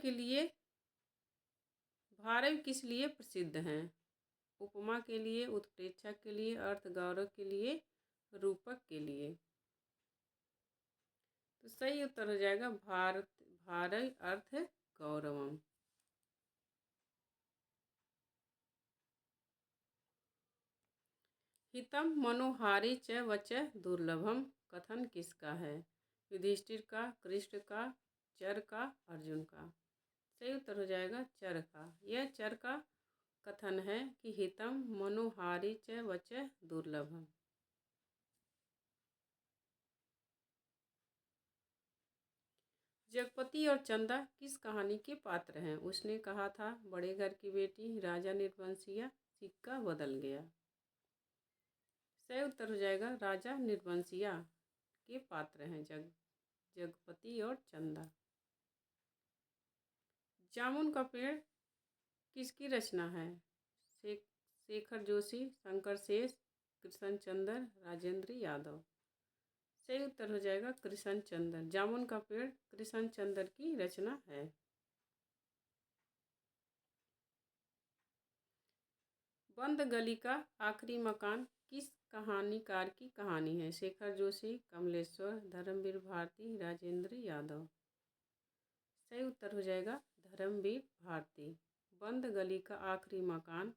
किस लिए प्रसिद्ध हैं? उपमा के लिए, उत्प्रेक्षा के लिए, अर्थ गौरव के लिए, रूपक के लिए। तो सही उत्तर हो जाएगा भारव अर्थ गौरवम। हितम मनोहारी च वच दुर्लभम कथन किसका है? युधिष्ठिर का, कृष्ण का, चर का, अर्जुन का। सही उत्तर हो जाएगा चर का। यह चर का कथन है कि हितम मनोहारी च वच दुर्लभम। जगपति और चंदा किस कहानी के पात्र हैं? उसने कहा था, बड़े घर की बेटी, राजा निर्वंशिया, सिक्का बदल गया। सही उत्तर हो जाएगा राजा निर्वंशिया के पात्र हैं जगपति और चंदा। जामुन का पेड़ किसकी रचना है? शेखर जोशी, शंकर शेष, कृष्ण चंद्र, राजेंद्र यादव। सही उत्तर हो जाएगा कृष्ण चंद्र। जामुन का पेड़ कृष्ण चंद्र की रचना है। बंद गली का आखिरी मकान किस कहानीकार की कहानी है? शेखर जोशी, कमलेश्वर, धर्मवीर भारती, राजेंद्र यादव। सही उत्तर हो जाएगा धर्मवीर भारती। बंद गली का आखिरी मकान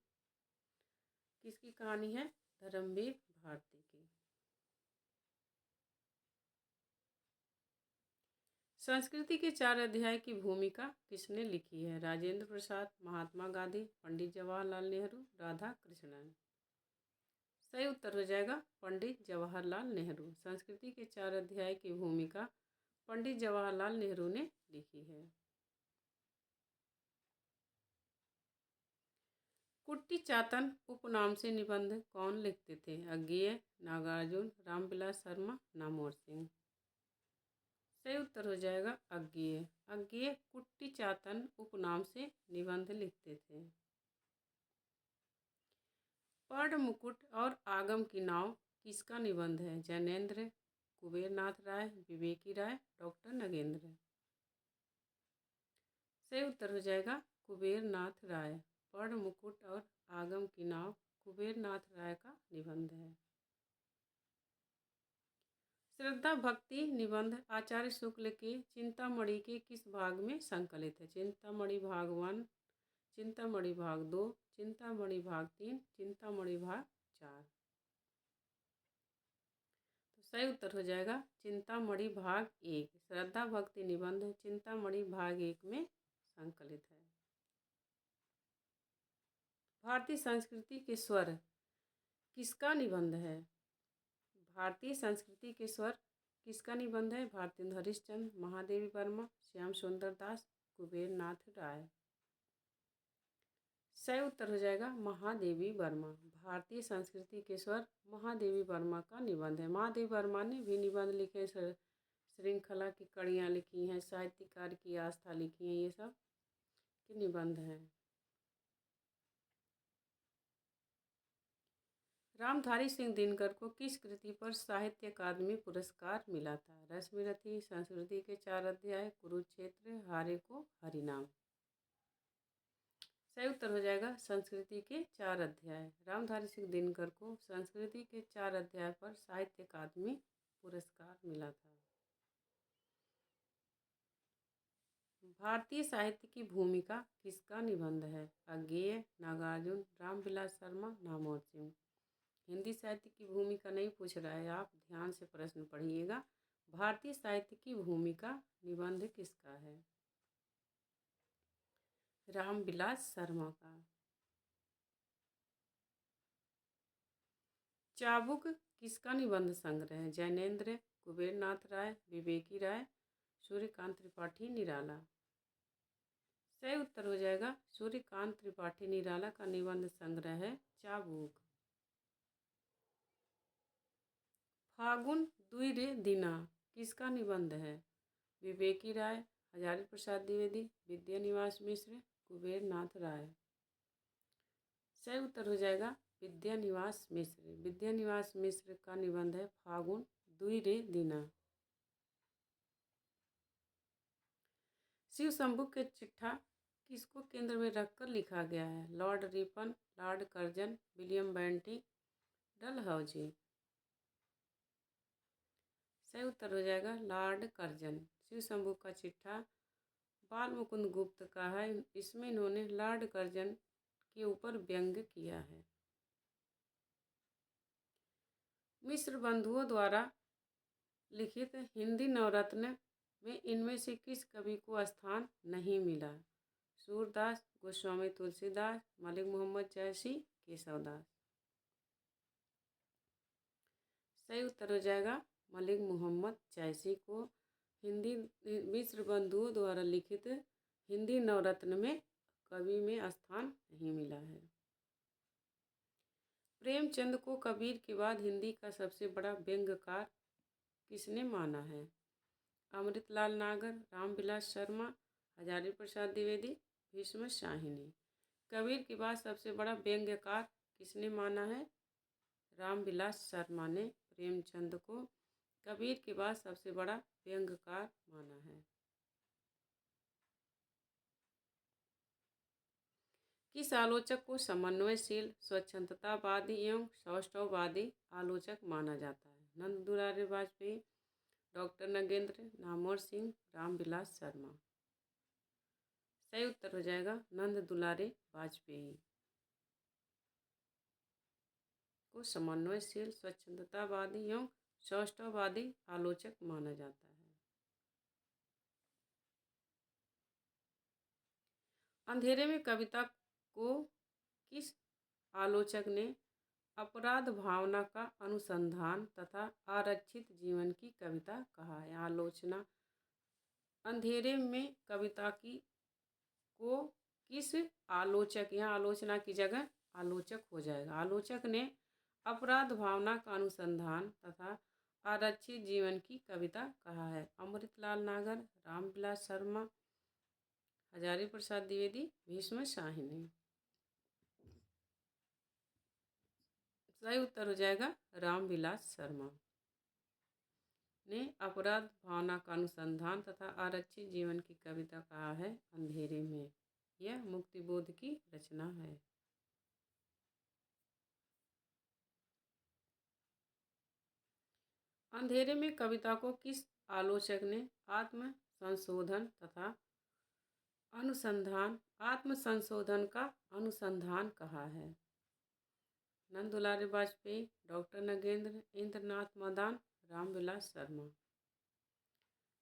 किसकी कहानी है? धर्मवीर भारती की। संस्कृति के 4 अध्याय की भूमिका किसने लिखी है? राजेंद्र प्रसाद, महात्मा गांधी, पंडित जवाहरलाल नेहरू, राधा कृष्णन। सही उत्तर हो जाएगा पंडित जवाहरलाल नेहरू। संस्कृति के 4 अध्याय की भूमिका पंडित जवाहरलाल नेहरू ने लिखी है। कुट्टी चातन उपनाम से निबंध कौन लिखते थे? अज्ञेय, नागार्जुन, रामविलास शर्मा, नामवर सिंह। सही उत्तर हो जाएगा अज्ञेय। अज्ञेय कुट्टी चातन उपनाम से निबंध लिखते थे। पर्ण मुकुट और आगम की नाव किसका निबंध है? जैनेन्द्र, कुबेरनाथ राय, विवेकी राय, डॉक्टर नगेंद्र। सही उत्तर हो जाएगा कुबेरनाथ राय। पर्ण मुकुट और आगम की नाव कुबेरनाथ राय का निबंध है। श्रद्धा भक्ति निबंध आचार्य शुक्ल के चिंतामणि के किस भाग में संकलित है? चिंतामणि भाग 1, चिंतामणि भाग 2, चिंतामणि भाग 3, चिंतामणि भाग 4। तो सही उत्तर हो जाएगा चिंतामणि भाग 1। श्रद्धा भक्ति निबंध चिंतामणि भाग 1 में संकलित है। भारतीय संस्कृति के स्वर किसका निबंध है? भारतीय संस्कृति के स्वर किसका निबंध है? भारतेंदु हरिश्चंद्र, महादेवी वर्मा, श्याम सुंदर दास, कुबेरनाथ राय। सही उत्तर हो जाएगा महादेवी वर्मा। भारतीय संस्कृति के स्वर महादेवी वर्मा का निबंध है। महादेवी वर्मा ने भी निबंध लिखे, श्रृंखला की कड़ियाँ लिखी हैं, साहित्यकार की आस्था लिखी हैं, ये सब के निबंध हैं। रामधारी सिंह दिनकर को किस कृति पर साहित्य अकादमी पुरस्कार मिला था? रश्मिरथी, संस्कृति के 4 अध्याय, कुरुक्षेत्र, हारे को हरिनाम। सही उत्तर हो जाएगा संस्कृति के 4 अध्याय। रामधारी सिंह दिनकर को संस्कृति के 4 अध्याय पर साहित्य अकादमी पुरस्कार मिला था। भारतीय साहित्य की भूमिका किसका निबंध है? अज्ञेय, नागार्जुन, रामविलास शर्मा, नामवर सिंह। हिंदी साहित्य की भूमिका नहीं पूछ रहा है, आप ध्यान से प्रश्न पढ़िएगा। भारतीय साहित्य की भूमिका निबंध किसका है? रामविलास शर्मा का। चाबुक किसका निबंध संग्रह है? जैनेन्द्र, कुबेरनाथ राय, विवेकी राय, सूर्यकांत त्रिपाठी निराला। सही उत्तर हो जाएगा सूर्यकांत त्रिपाठी निराला का निबंध संग्रह है चाबुक। फागुन दुई दिना किसका निबंध है? विवेकी राय, हजारी प्रसाद द्विवेदी, विद्यानिवास मिश्र, कुबेरनाथ राय। सही उत्तर हो जाएगा विद्यानिवास मिश्र। विद्यानिवास मिश्र का निबंध है फागुन दुई दिना। शिव शंभू के चिट्ठा किसको केंद्र में रखकर लिखा गया है? Lord Ripon, Lord Curzon, William Bentinck, Dalhousie. सही उत्तर हो जाएगा लॉर्ड कर्जन। शिव शंभू का चिट्ठा बाल मुकुंद गुप्त का है। इसमें इन्होंने लॉर्ड कर्जन के ऊपर व्यंग्य किया है। मिश्र बंधुओं द्वारा लिखित हिंदी नवरत्न में इनमें से किस कवि को स्थान नहीं मिला? सूरदास, गोस्वामी तुलसीदास, मलिक मोहम्मद जैसी, केशवदास। सही उत्तर हो जाएगा मलिक मोहम्मद जैसी को हिंदी मिश्र बंधुओं द्वारा लिखित हिंदी नवरत्न में कवि में स्थान नहीं मिला है। प्रेमचंद को कबीर के बाद हिंदी का सबसे बड़ा व्यंग्यकार किसने माना है? अमृतलाल नागर, रामविलास शर्मा, हजारी प्रसाद द्विवेदी, भीष्म शाहिनी। कबीर के बाद सबसे बड़ा व्यंग्यकार किसने माना है? रामविलास शर्मा ने प्रेमचंद को कबीर के बाद सबसे बड़ा व्यंग्यकार माना है। किस आलोचक को समन्वयशील, स्वच्छंदतावादी एवं सौष्ठववादी आलोचक माना जाता है? नंद दुलारे वाजपेयी, डॉक्टर नगेंद्र, नामवर सिंह, रामविलास शर्मा। सही उत्तर हो जाएगा नंद दुलारे वाजपेयी को समन्वयशील, स्वच्छंदतावादी एवं सौष्ठववादी आलोचक माना जाता है। अंधेरे में कविता को किस आलोचक ने अपराध भावना का अनुसंधान तथा आरक्षित जीवन की कविता कहा है? आलोचना अंधेरे में कविता की को किस आलोचक, यहाँ आलोचना की जगह आलोचक हो जाएगा, आलोचक ने अपराध भावना का अनुसंधान तथा आरक्षित जीवन की कविता कहा है? अमृतलाल नागर, रामविलास शर्मा, हजारी प्रसाद द्विवेदी, भीष्म शाहिनी। सही उत्तर हो जाएगा रामविलास शर्मा ने अपराध भावना का अनुसंधान तथा आरक्षित जीवन की कविता कहा है अंधेरे में। यह मुक्तिबोध की रचना है। अंधेरे में कविता को किस आलोचक ने आत्म संशोधन का अनुसंधान कहा है? नंद दुलारे वाजपेयी, डॉक्टर नगेंद्र, इंद्रनाथ मदान, रामविलास शर्मा।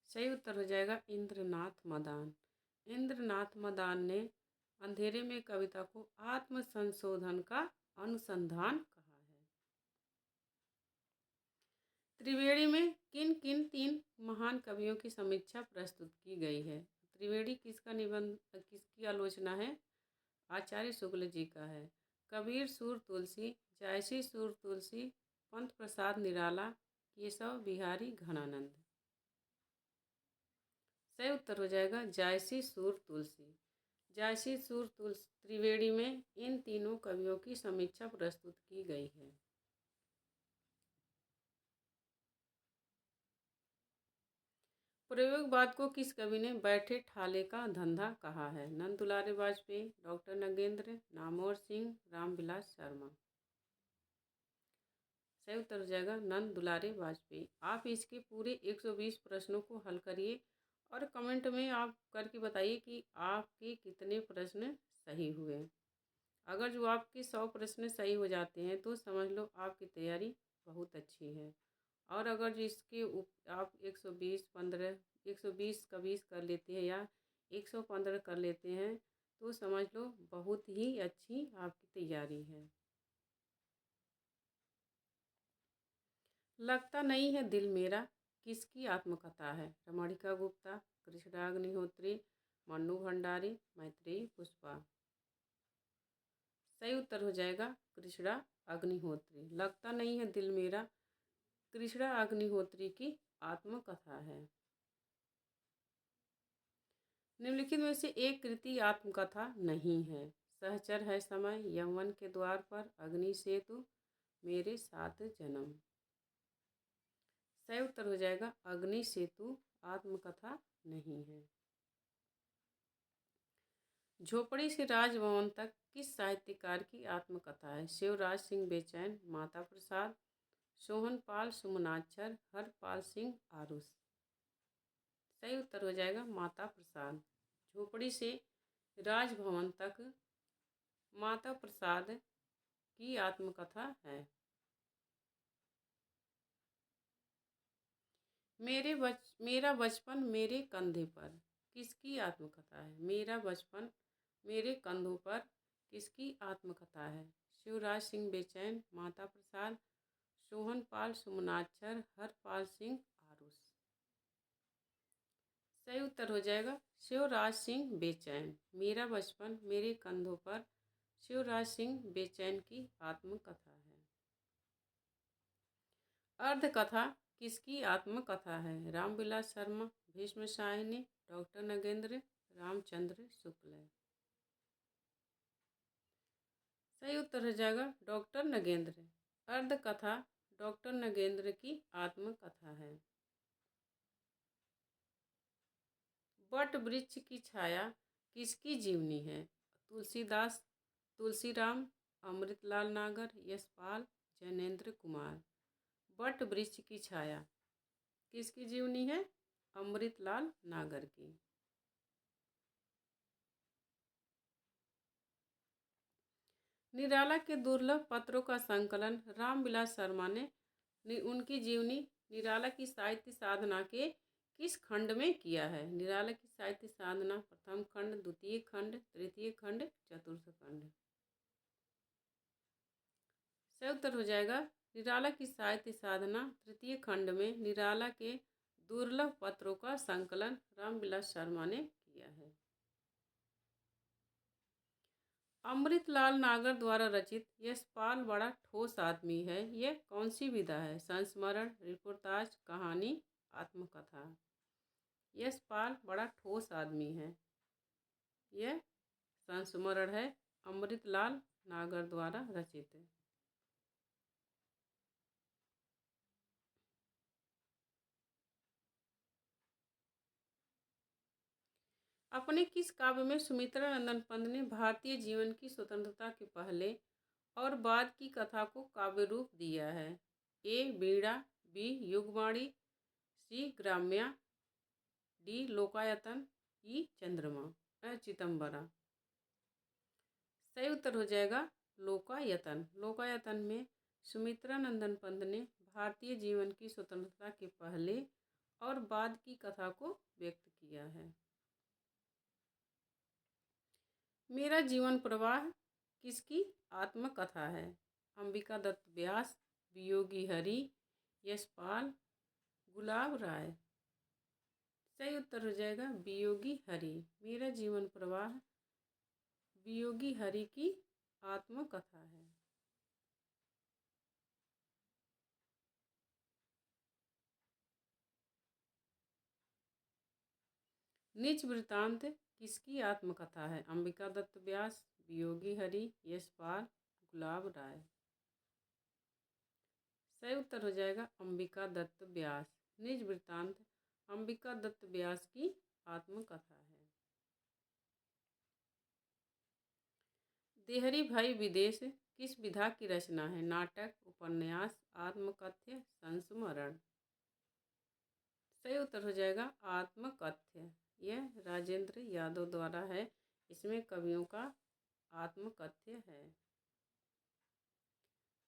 सही उत्तर हो जाएगा इंद्रनाथ मदान। इंद्रनाथ मदान ने अंधेरे में कविता को आत्म संशोधन का अनुसंधान कहा है। त्रिवेणी में किन किन 3 महान कवियों की समीक्षा प्रस्तुत की गई है? त्रिवेणी किसका निबंध, किसकी आलोचना है? आचार्य शुक्ल जी का है। कबीर सूर तुलसी, जायसी सूर तुलसी, पंत प्रसाद निराला, केशव बिहारी घनानंद। सही उत्तर हो जाएगा जायसी सूर तुलसी। जायसी सूर तुलसी त्रिवेणी में इन तीनों कवियों की समीक्षा प्रस्तुत की गई है। प्रयोगवाद को किस कवि ने बैठे ठाले का धंधा कहा है? नंद दुलारे वाजपेयी, डॉक्टर नगेंद्र, नामवर सिंह, रामविलास शर्मा। सही उत्तर हो जाएगा नंद दुलारे वाजपेयी। आप इसके पूरे 120 प्रश्नों को हल करिए और कमेंट में आप करके बताइए कि आपके कितने प्रश्न सही हुए। अगर जो आपके 100 प्रश्न सही हो जाते हैं तो समझ लो आपकी तैयारी बहुत अच्छी है। और अगर जो इसके आप 120 का 20 कर लेते हैं या 115 कर लेते हैं तो समझ लो बहुत ही अच्छी आपकी तैयारी है। लगता नहीं है दिल मेरा किसकी आत्मकथा है? रमणिका गुप्ता, कृष्णा अग्निहोत्री, मन्नू भंडारी, मैत्रेयी पुष्पा। सही उत्तर हो जाएगा कृष्णा अग्निहोत्री। लगता नहीं है दिल मेरा कृष्णा अग्निहोत्री की आत्मकथा है। निम्नलिखित में से एक कृति आत्मकथा नहीं है। सहचर है समय, यौवन के द्वार पर, अग्नि सेतु, मेरे साथ जन्म। सही उत्तर हो जाएगा अग्नि सेतु आत्मकथा नहीं है। झोपड़ी से राजभवन तक किस साहित्यकार की आत्मकथा है? शिवराज सिंह बेचैन, माता प्रसाद, सोहनपाल सुमनाक्षर, हरपाल सिंह आरुष। सही उत्तर हो जाएगा माता प्रसाद। झोपड़ी से राजभवन तक माता प्रसाद की आत्मकथा है। मेरा बचपन मेरे कंधे पर किसकी आत्मकथा है? मेरा बचपन मेरे कंधों पर किसकी आत्मकथा है? शिवराज सिंह बेचैन, माता प्रसाद, सोहनपाल सुमनाक्षर, हरपाल सिंह आरुष। सही उत्तर हो जाएगा शिवराज सिंह बेचैन। मेरा बचपन मेरे कंधों पर शिवराज सिंह बेचैन की आत्मकथा है। अर्धकथा किसकी आत्मकथा है? रामविलास शर्मा, भीष्म शाहिनी, डॉक्टर नगेंद्र, रामचंद्र शुक्ल। सही उत्तर हो जाएगा डॉक्टर नगेंद्र। अर्ध कथा डॉक्टर नगेंद्र की आत्मकथा है। वट वृक्ष की छाया किसकी जीवनी है? तुलसीदास, तुलसीराम, अमृतलाल नागर, यशपाल, जैनेन्द्र कुमार। वट वृक्ष की छाया किसकी जीवनी है? अमृतलाल नागर की। निराला के दुर्लभ पत्रों का संकलन रामविलास शर्मा ने उनकी जीवनी निराला की साहित्य साधना के किस खंड में किया है? निराला की साहित्य साधना प्रथम खंड, द्वितीय खंड, तृतीय खंड, चतुर्थ खंड। सही उत्तर हो जाएगा निराला की साहित्य साधना तृतीय खंड में निराला के दुर्लभ पत्रों का संकलन रामविलास शर्मा ने किया है। अमृतलाल नागर द्वारा रचित यशपाल बड़ा ठोस आदमी है, यह कौन सी विधा है? संस्मरण, रिपोर्टाज, कहानी, आत्मकथा। यशपाल बड़ा ठोस आदमी है, यह संस्मरण है, अमृतलाल नागर द्वारा रचित। अपने किस काव्य में सुमित्रा नंदन पंत ने भारतीय जीवन की स्वतंत्रता के पहले और बाद की कथा को काव्य रूप दिया है? ए वीणा, बी युगवाणी, सी ग्राम्या, डी लोकायतन, ई चंद्रमा चिदम्बरा। सही उत्तर हो जाएगा लोकायतन। लोकायतन में सुमित्रा नंदन पंत ने भारतीय जीवन की स्वतंत्रता के पहले और बाद की कथा को व्यक्त किया है। मेरा जीवन प्रवाह किसकी आत्मकथा है? अंबिका दत्त व्यास, वियोगी हरि, यशपाल, गुलाब राय। सही उत्तर हो जाएगा वियोगी हरि। मेरा जीवन प्रवाह वियोगी हरि की आत्मकथा है। नीच वृत्तांत किसकी आत्मकथा है? अंबिका दत्त व्यास, वियोगी हरि, यशपाल, गुलाब राय। सही उत्तर हो जाएगा अंबिका दत्त व्यास। निज वृत्तांत अंबिका दत्त व्यास की आत्मकथा है। देहरी भाई विदेश किस विधा की रचना है? नाटक, उपन्यास, आत्मकथ्य, संस्मरण। सही उत्तर हो जाएगा आत्मकथ्य। यह राजेंद्र यादव द्वारा है, इसमें कवियों का आत्मकथ्य है।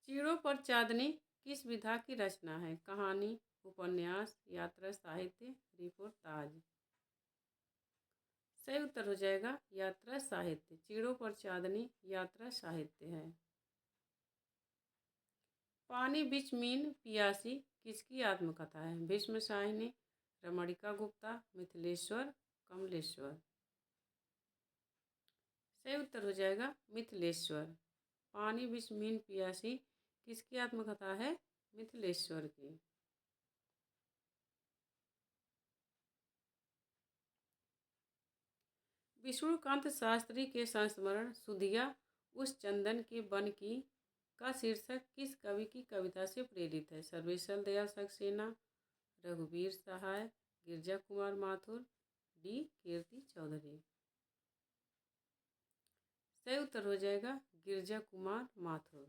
चीड़ों पर चांदनी किस विधा की रचना है? कहानी, उपन्यास, यात्रा साहित्य, रिपोर्टाज। सही उत्तर हो जाएगा यात्रा साहित्य। चीड़ों पर चांदनी यात्रा साहित्य है। पानी बिच मीन पियासी किसकी आत्मकथा है? भीष्म शाहिनी, रमणिका गुप्ता, मिथिलेश्वर, कमलेश्वर। सही उत्तर हो जाएगा मिथिलेश्वर। पानी बिच मीन पियासी किसकी आत्मकथा है? मिथिलेश्वर की। विष्णुकांत शास्त्री के संस्मरण सुधिया उस चंदन के बन की का शीर्षक किस कवि की कविता से प्रेरित है? सर्वेश्वर दयाल सक्सेना, रघुवीर सहाय, गिरजा कुमार माथुर, डी कीर्ति चौधरी। सही उत्तर हो जाएगा गिरजा कुमार माथुर।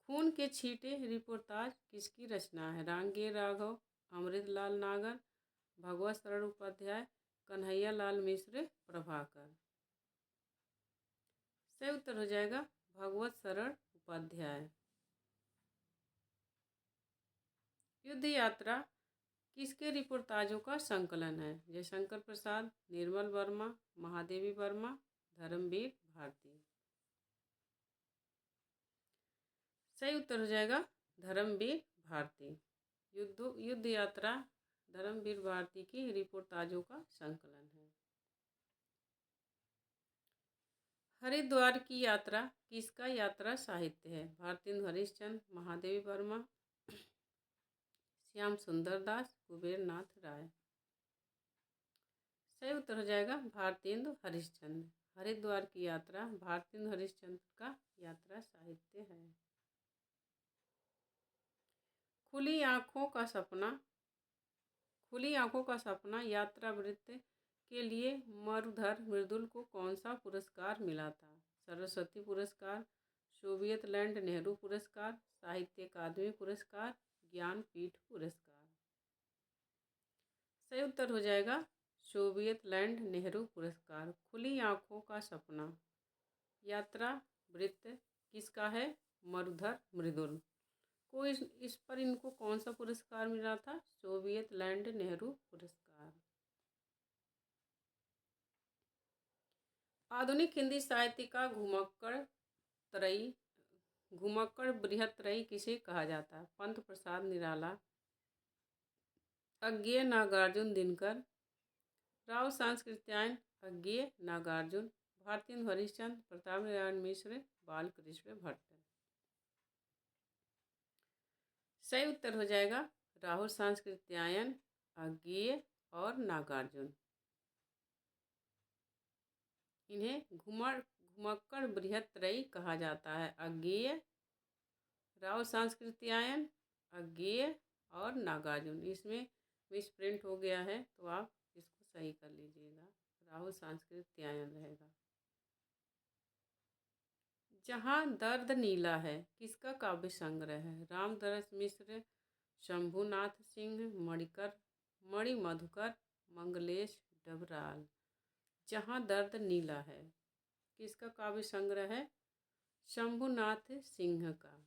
खून के छींटे रिपोर्टाज किसकी रचना है? रांगे राघव, अमृतलाल नागर, भगवत शरण उपाध्याय, कन्हैया लाल मिश्र, प्रभाकर। सही उत्तर हो जाएगा भगवत शरण उपाध्याय। युद्ध यात्रा किसके रिपोर्टाजों का संकलन है? जयशंकर प्रसाद, निर्मल वर्मा, महादेवी वर्मा, धर्मवीर भारती। सही उत्तर हो जाएगा धर्मवीर भारती। युद्ध यात्रा धर्मवीर भारती की रिपोर्टाजों का संकलन है। हरिद्वार की यात्रा किसका यात्रा साहित्य है? भारतेंदु हरिश्चंद्र, महादेवी वर्मा, श्याम सुंदर दास, कुबेर नाथ राय। सही उत्तर हो जाएगा भारतेंदु हरिश्चंद्र। हरिद्वार की यात्रा भारतेंदु हरिश्चंद्र का यात्रा साहित्य है। खुली आंखों का सपना। खुली आंखों का सपना यात्रा वृत्त के लिए मरुधर मृदुल को कौन सा पुरस्कार मिला था? सरस्वती पुरस्कार, सोवियत लैंड नेहरू पुरस्कार, साहित्य अकादमी पुरस्कार, ज्ञानपीठ पुरस्कार। सही उत्तर हो जाएगा सोवियत लैंड नेहरू पुरस्कार। खुली आंखों का सपना यात्रा वृत्त किसका है? मरुधर मृदुल को। इस पर इनको कौन सा पुरस्कार मिला था? सोवियत लैंड नेहरू पुरस्कार। आधुनिक हिंदी साहित्य का घुमक्कड़ बृहत्त्रयी किसे कहा जाता है? पंत प्रसाद निराला, अज्ञेय नागार्जुन दिनकर, राव सांस्कृत्यायन अज्ञेय नागार्जुन, भारतेंदु हरिश्चंद्र, प्रताप नारायण मिश्र, बालकृष्ण भट्ट। सही उत्तर हो जाएगा राहुल सांस्कृत्यायन, अज्ञेय और नागार्जुन। इन्हें घुमक्कड़ बृहत्त्रयी कहा जाता है। अज्ञेय, राव सांस्कृत्यायन, अज्ञेय और नागार्जुन। इसमें मिसप्रिंट हो गया है तो आप इसको सही कर लीजिएगा। राहुल सांस्कृत्यायन रहेगा। जहाँ दर्द नीला है किसका काव्य संग्रह है? रामदरस मिश्र, शंभुनाथ सिंह, मणि मधुकर, मंगलेश डबराल। जहाँ दर्द नीला है किसका काव्य संग्रह है? शंभुनाथ सिंह का।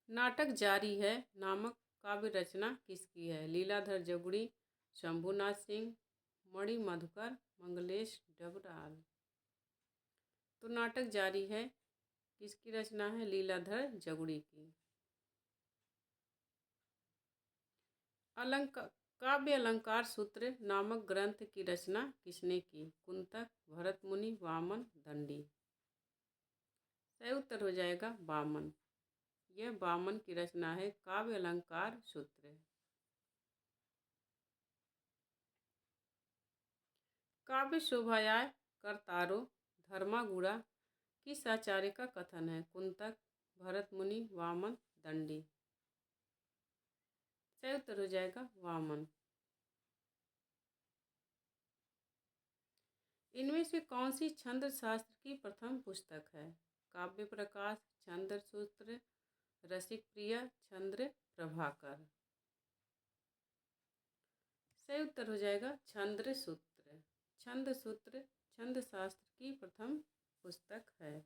नाटक जारी है नामक काव्य रचना किसकी है? लीलाधर जगुड़ी, शंभुनाथ सिंह, मणि मधुकर, मंगलेश डबराल। तो नाटक जारी है किसकी रचना है? लीलाधर जगुड़ी की। काव्य अलंकार सूत्र नामक ग्रंथ की रचना किसने की? कुंतक, भरतमुनि, वामन, दंडी। सही उत्तर हो जाएगा वामन। यह वामन की रचना है काव्य अलंकार सूत्र। काव्य शोभायाय करतारो धर्मागुड़ा किस आचार्य का कथन है? कुंतक, भरतमुनि, वामन, दंडी। सही उत्तर हो जाएगा वामन। इनमें से कौन सी छंद शास्त्र की प्रथम पुस्तक है? काव्य प्रकाश, छंद सूत्र, रसिक प्रिय, छंद प्रभाकर। सही उत्तर हो जाएगा छंद सूत्र। छंद सूत्र छंद शास्त्र की प्रथम पुस्तक है।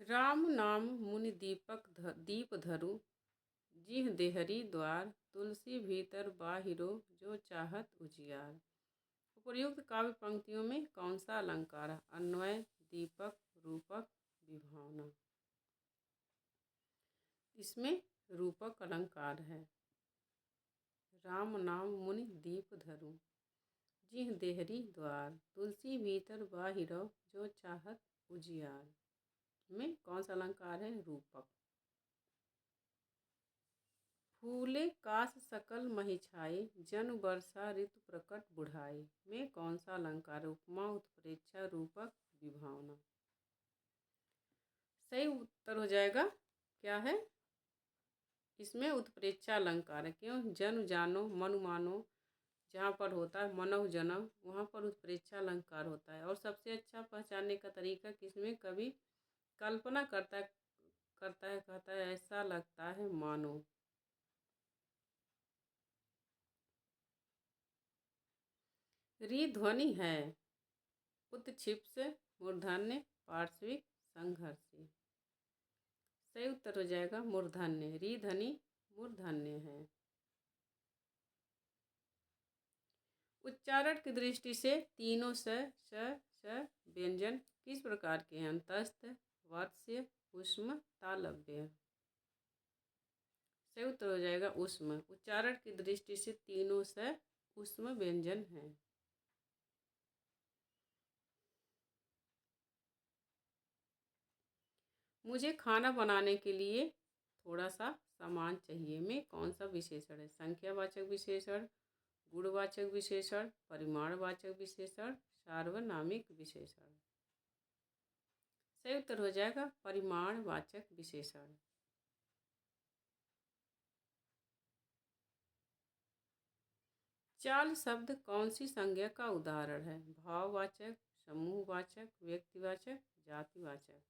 राम नाम मुनि दीप धरु, जिह देहरी द्वार, तुलसी भीतर बाहिरो, जो चाहत उजियार। उपर्युक्त काव्य पंक्तियों में कौन सा अलंकार है? अन्वय, दीपक, रूपक, विभावना। इसमें रूपक अलंकार है। राम नाम मुनि दीप धरु, जिह देहरी द्वार, तुलसी भीतर बाहिरो, जो चाहत उजियार में कौन सा अलंकार है? रूपक। फूले कास सकल मही छाई, जन वर्षा ऋतु प्रकट बुढ़ाई में कौन सा अलंकार? उपमा, उत्प्रेक्षा, रूपक, विभावना। सही उत्तर हो जाएगा क्या है? इसमें उत्प्रेक्षा अलंकार है। क्यों? जन जानो मनु मानो जहाँ पर होता है मनव जनव वहाँ पर उत्प्रेक्षा अलंकार होता है। और सबसे अच्छा पहचानने का तरीका किसमें? कवि कल्पना करता है कहता है ऐसा लगता है मानो। री ध्वनि है उत्क्षिप्त, मूर्धन्य, पार्श्विक, संघर्षी। सही उत्तर हो जाएगा मूर्धन्य। री ध्वनि मूर्धन्य है। उच्चारण की दृष्टि से तीनों स व्यंजन किस प्रकार के हैं? तस्थ, वात्स्य, ऊष्म, तालव्य। सही उत्तर हो जाएगा ऊष्म। उच्चारण की दृष्टि से तीनों स ऊष्म व्यंजन हैं। मुझे खाना बनाने के लिए थोड़ा सा सामान चाहिए में कौन सा विशेषण है? संख्यावाचक विशेषण, गुणवाचक विशेषण, परिमाणवाचक विशेषण, सार्वनामिक विशेषण। सही उत्तर हो जाएगा परिमाणवाचक विशेषण। चाल शब्द कौन सी संज्ञा का उदाहरण है? भाववाचक, समूहवाचक, व्यक्तिवाचक, जातिवाचक।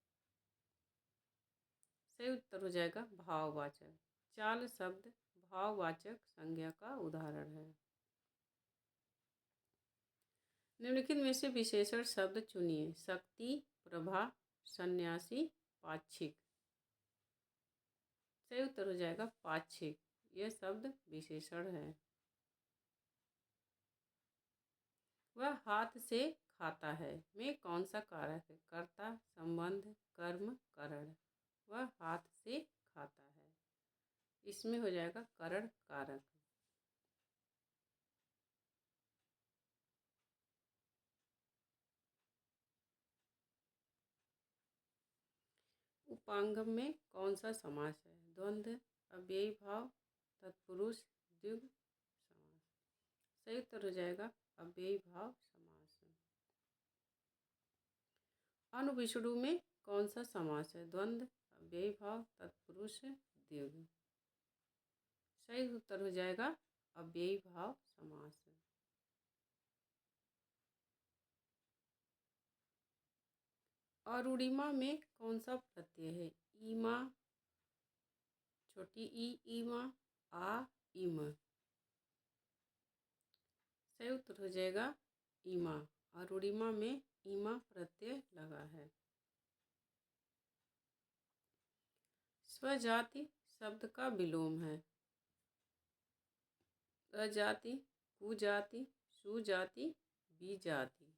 सही उत्तर हो जाएगा भाववाचक। चाल शब्द भाववाचक संज्ञा का उदाहरण है। निम्नलिखित में से विशेषण शब्द चुनिए। शक्ति, प्रभा, सन्यासी, पाक्षिक। सही उत्तर हो जाएगा पाक्षिक। यह शब्द विशेषण है। वह हाथ से खाता है में कौन सा कारक है? कर्ता, संबंध, कर्म, करण। वह हाथ से खाता है, इसमें हो जाएगा करण कारक। उपांगम में कौन सा समास है? द्वंद्व, अव्ययी भाव, तत्पुरुष, द्विगु समास। सही उत्तर हो जाएगा अव्ययी भाव समास। अनुविष्णु में कौन सा समास है? द्वंद्व, अव्ययी भाव, तत्पुरुष, द्विगु। सही उत्तर हो जाएगा अव्ययी भाव समास। अरुणिमा में कौन सा प्रत्यय है? ईमा, छोटी ई, ईमा, आ, इम। सही उत्तर हो जाएगा ईमा। अरुणिमा में ईमा प्रत्यय लगा है। स्वजाति शब्द का विलोम है? अजाति, कुजाति, सुजाति, विजाति।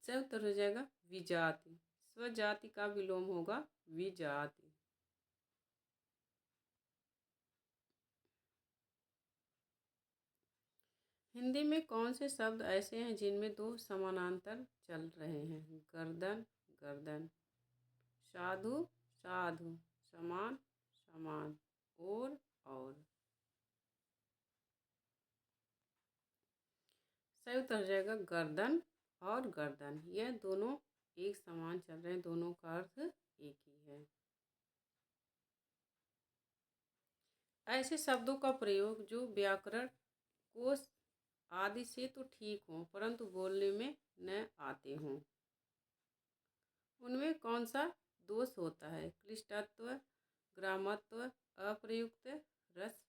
सही उत्तर हो जाएगा विजाति। स्वजाति का विलोम होगा विजाति। हिंदी में कौन से शब्द ऐसे हैं जिनमें दो समानांतर चल रहे हैं? गर्दन, गर्दन, साधु, साधु, समान, समान, और। सही उत्तर हो जाएगा गर्दन और गर्दन। यह दोनों एक समान चल रहे हैं, दोनों का अर्थ एक ही है। ऐसे शब्दों का प्रयोग जो व्याकरण, कोश आदि से तो ठीक हों परंतु बोलने में न आते हों, उनमें कौन सा दोष होता है? क्लिष्टत्व, ग्रामत्व, अप्रयुक्त, रस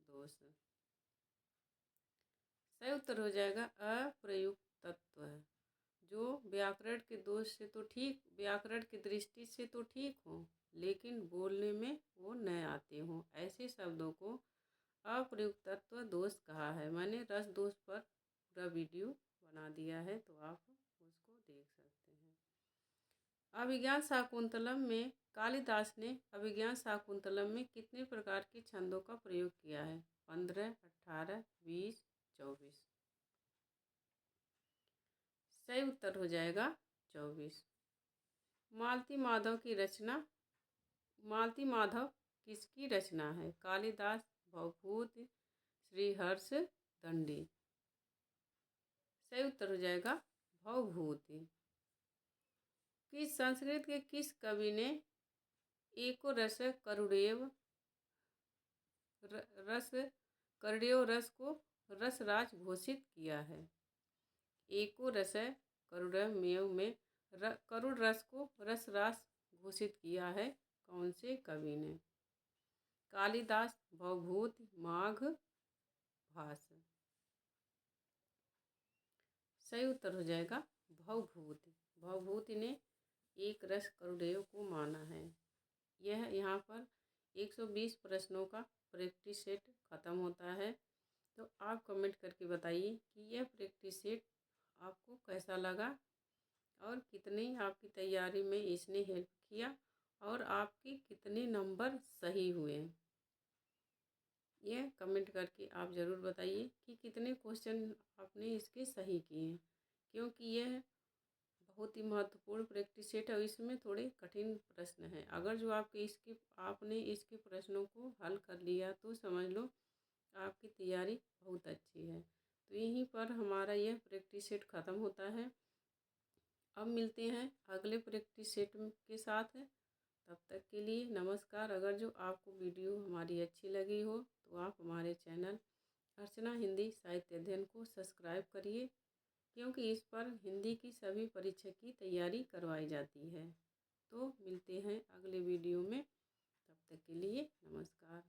दोष। सही उत्तर हो जाएगा अप्रयुक्तत्व। जो व्याकरण के दोष से तो ठीक, व्याकरण की दृष्टि से तो ठीक हो लेकिन बोलने में वो न आते हों, ऐसे शब्दों को अप्रयुक्तत्व दोष कहा है। मैंने रस दोष पर पूरा वीडियो बना दिया है तो आप उसको देख सकते हैं। अभिज्ञान शाकुंतलम में कालिदास ने अभिज्ञान शाकुंतलम में कितने प्रकार के छंदों का प्रयोग किया है? 15, 18, 20, 24। सही उत्तर हो जाएगा 24। मालती माधव की रचना, मालती माधव किसकी रचना है? कालिदास, भवभूति, श्रीहर्ष दंडी। सही उत्तर हो जाएगा भवभूति। किस संस्कृत के किस कवि ने एको रस करुणेव रस को रसराज घोषित किया है? एको रस करुणमेव में करुण रस को रसराज घोषित किया है कौन से कवि ने? कालिदास, भवभूति, माघ, भास। सही उत्तर हो जाएगा भवभूति। भवभूति ने एक रस करुणेव को माना है। यह यहाँ पर 120 प्रश्नों का प्रैक्टिस सेट ख़त्म होता है। तो आप कमेंट करके बताइए कि यह प्रैक्टिस सेट आपको कैसा लगा और कितनी आपकी तैयारी में इसने हेल्प किया और आपके कितने नंबर सही हुए। यह कमेंट करके आप ज़रूर बताइए कि कितने क्वेश्चन आपने इसके सही किए, क्योंकि यह बहुत ही महत्वपूर्ण प्रैक्टिस सेट है और इसमें थोड़े कठिन प्रश्न हैं। अगर जो आपने इसके प्रश्नों को हल कर लिया तो समझ लो आपकी तैयारी बहुत अच्छी है। तो यहीं पर हमारा यह प्रैक्टिस सेट ख़त्म होता है। अब मिलते हैं अगले प्रैक्टिस सेट के साथ। तब तक के लिए नमस्कार। अगर जो आपको वीडियो हमारी अच्छी लगी हो तो आप हमारे चैनल अर्चना हिंदी साहित्य अध्ययन को सब्सक्राइब करिए, क्योंकि इस पर हिंदी की सभी परीक्षा की तैयारी करवाई जाती है। तो मिलते हैं अगले वीडियो में। तब तक के लिए नमस्कार।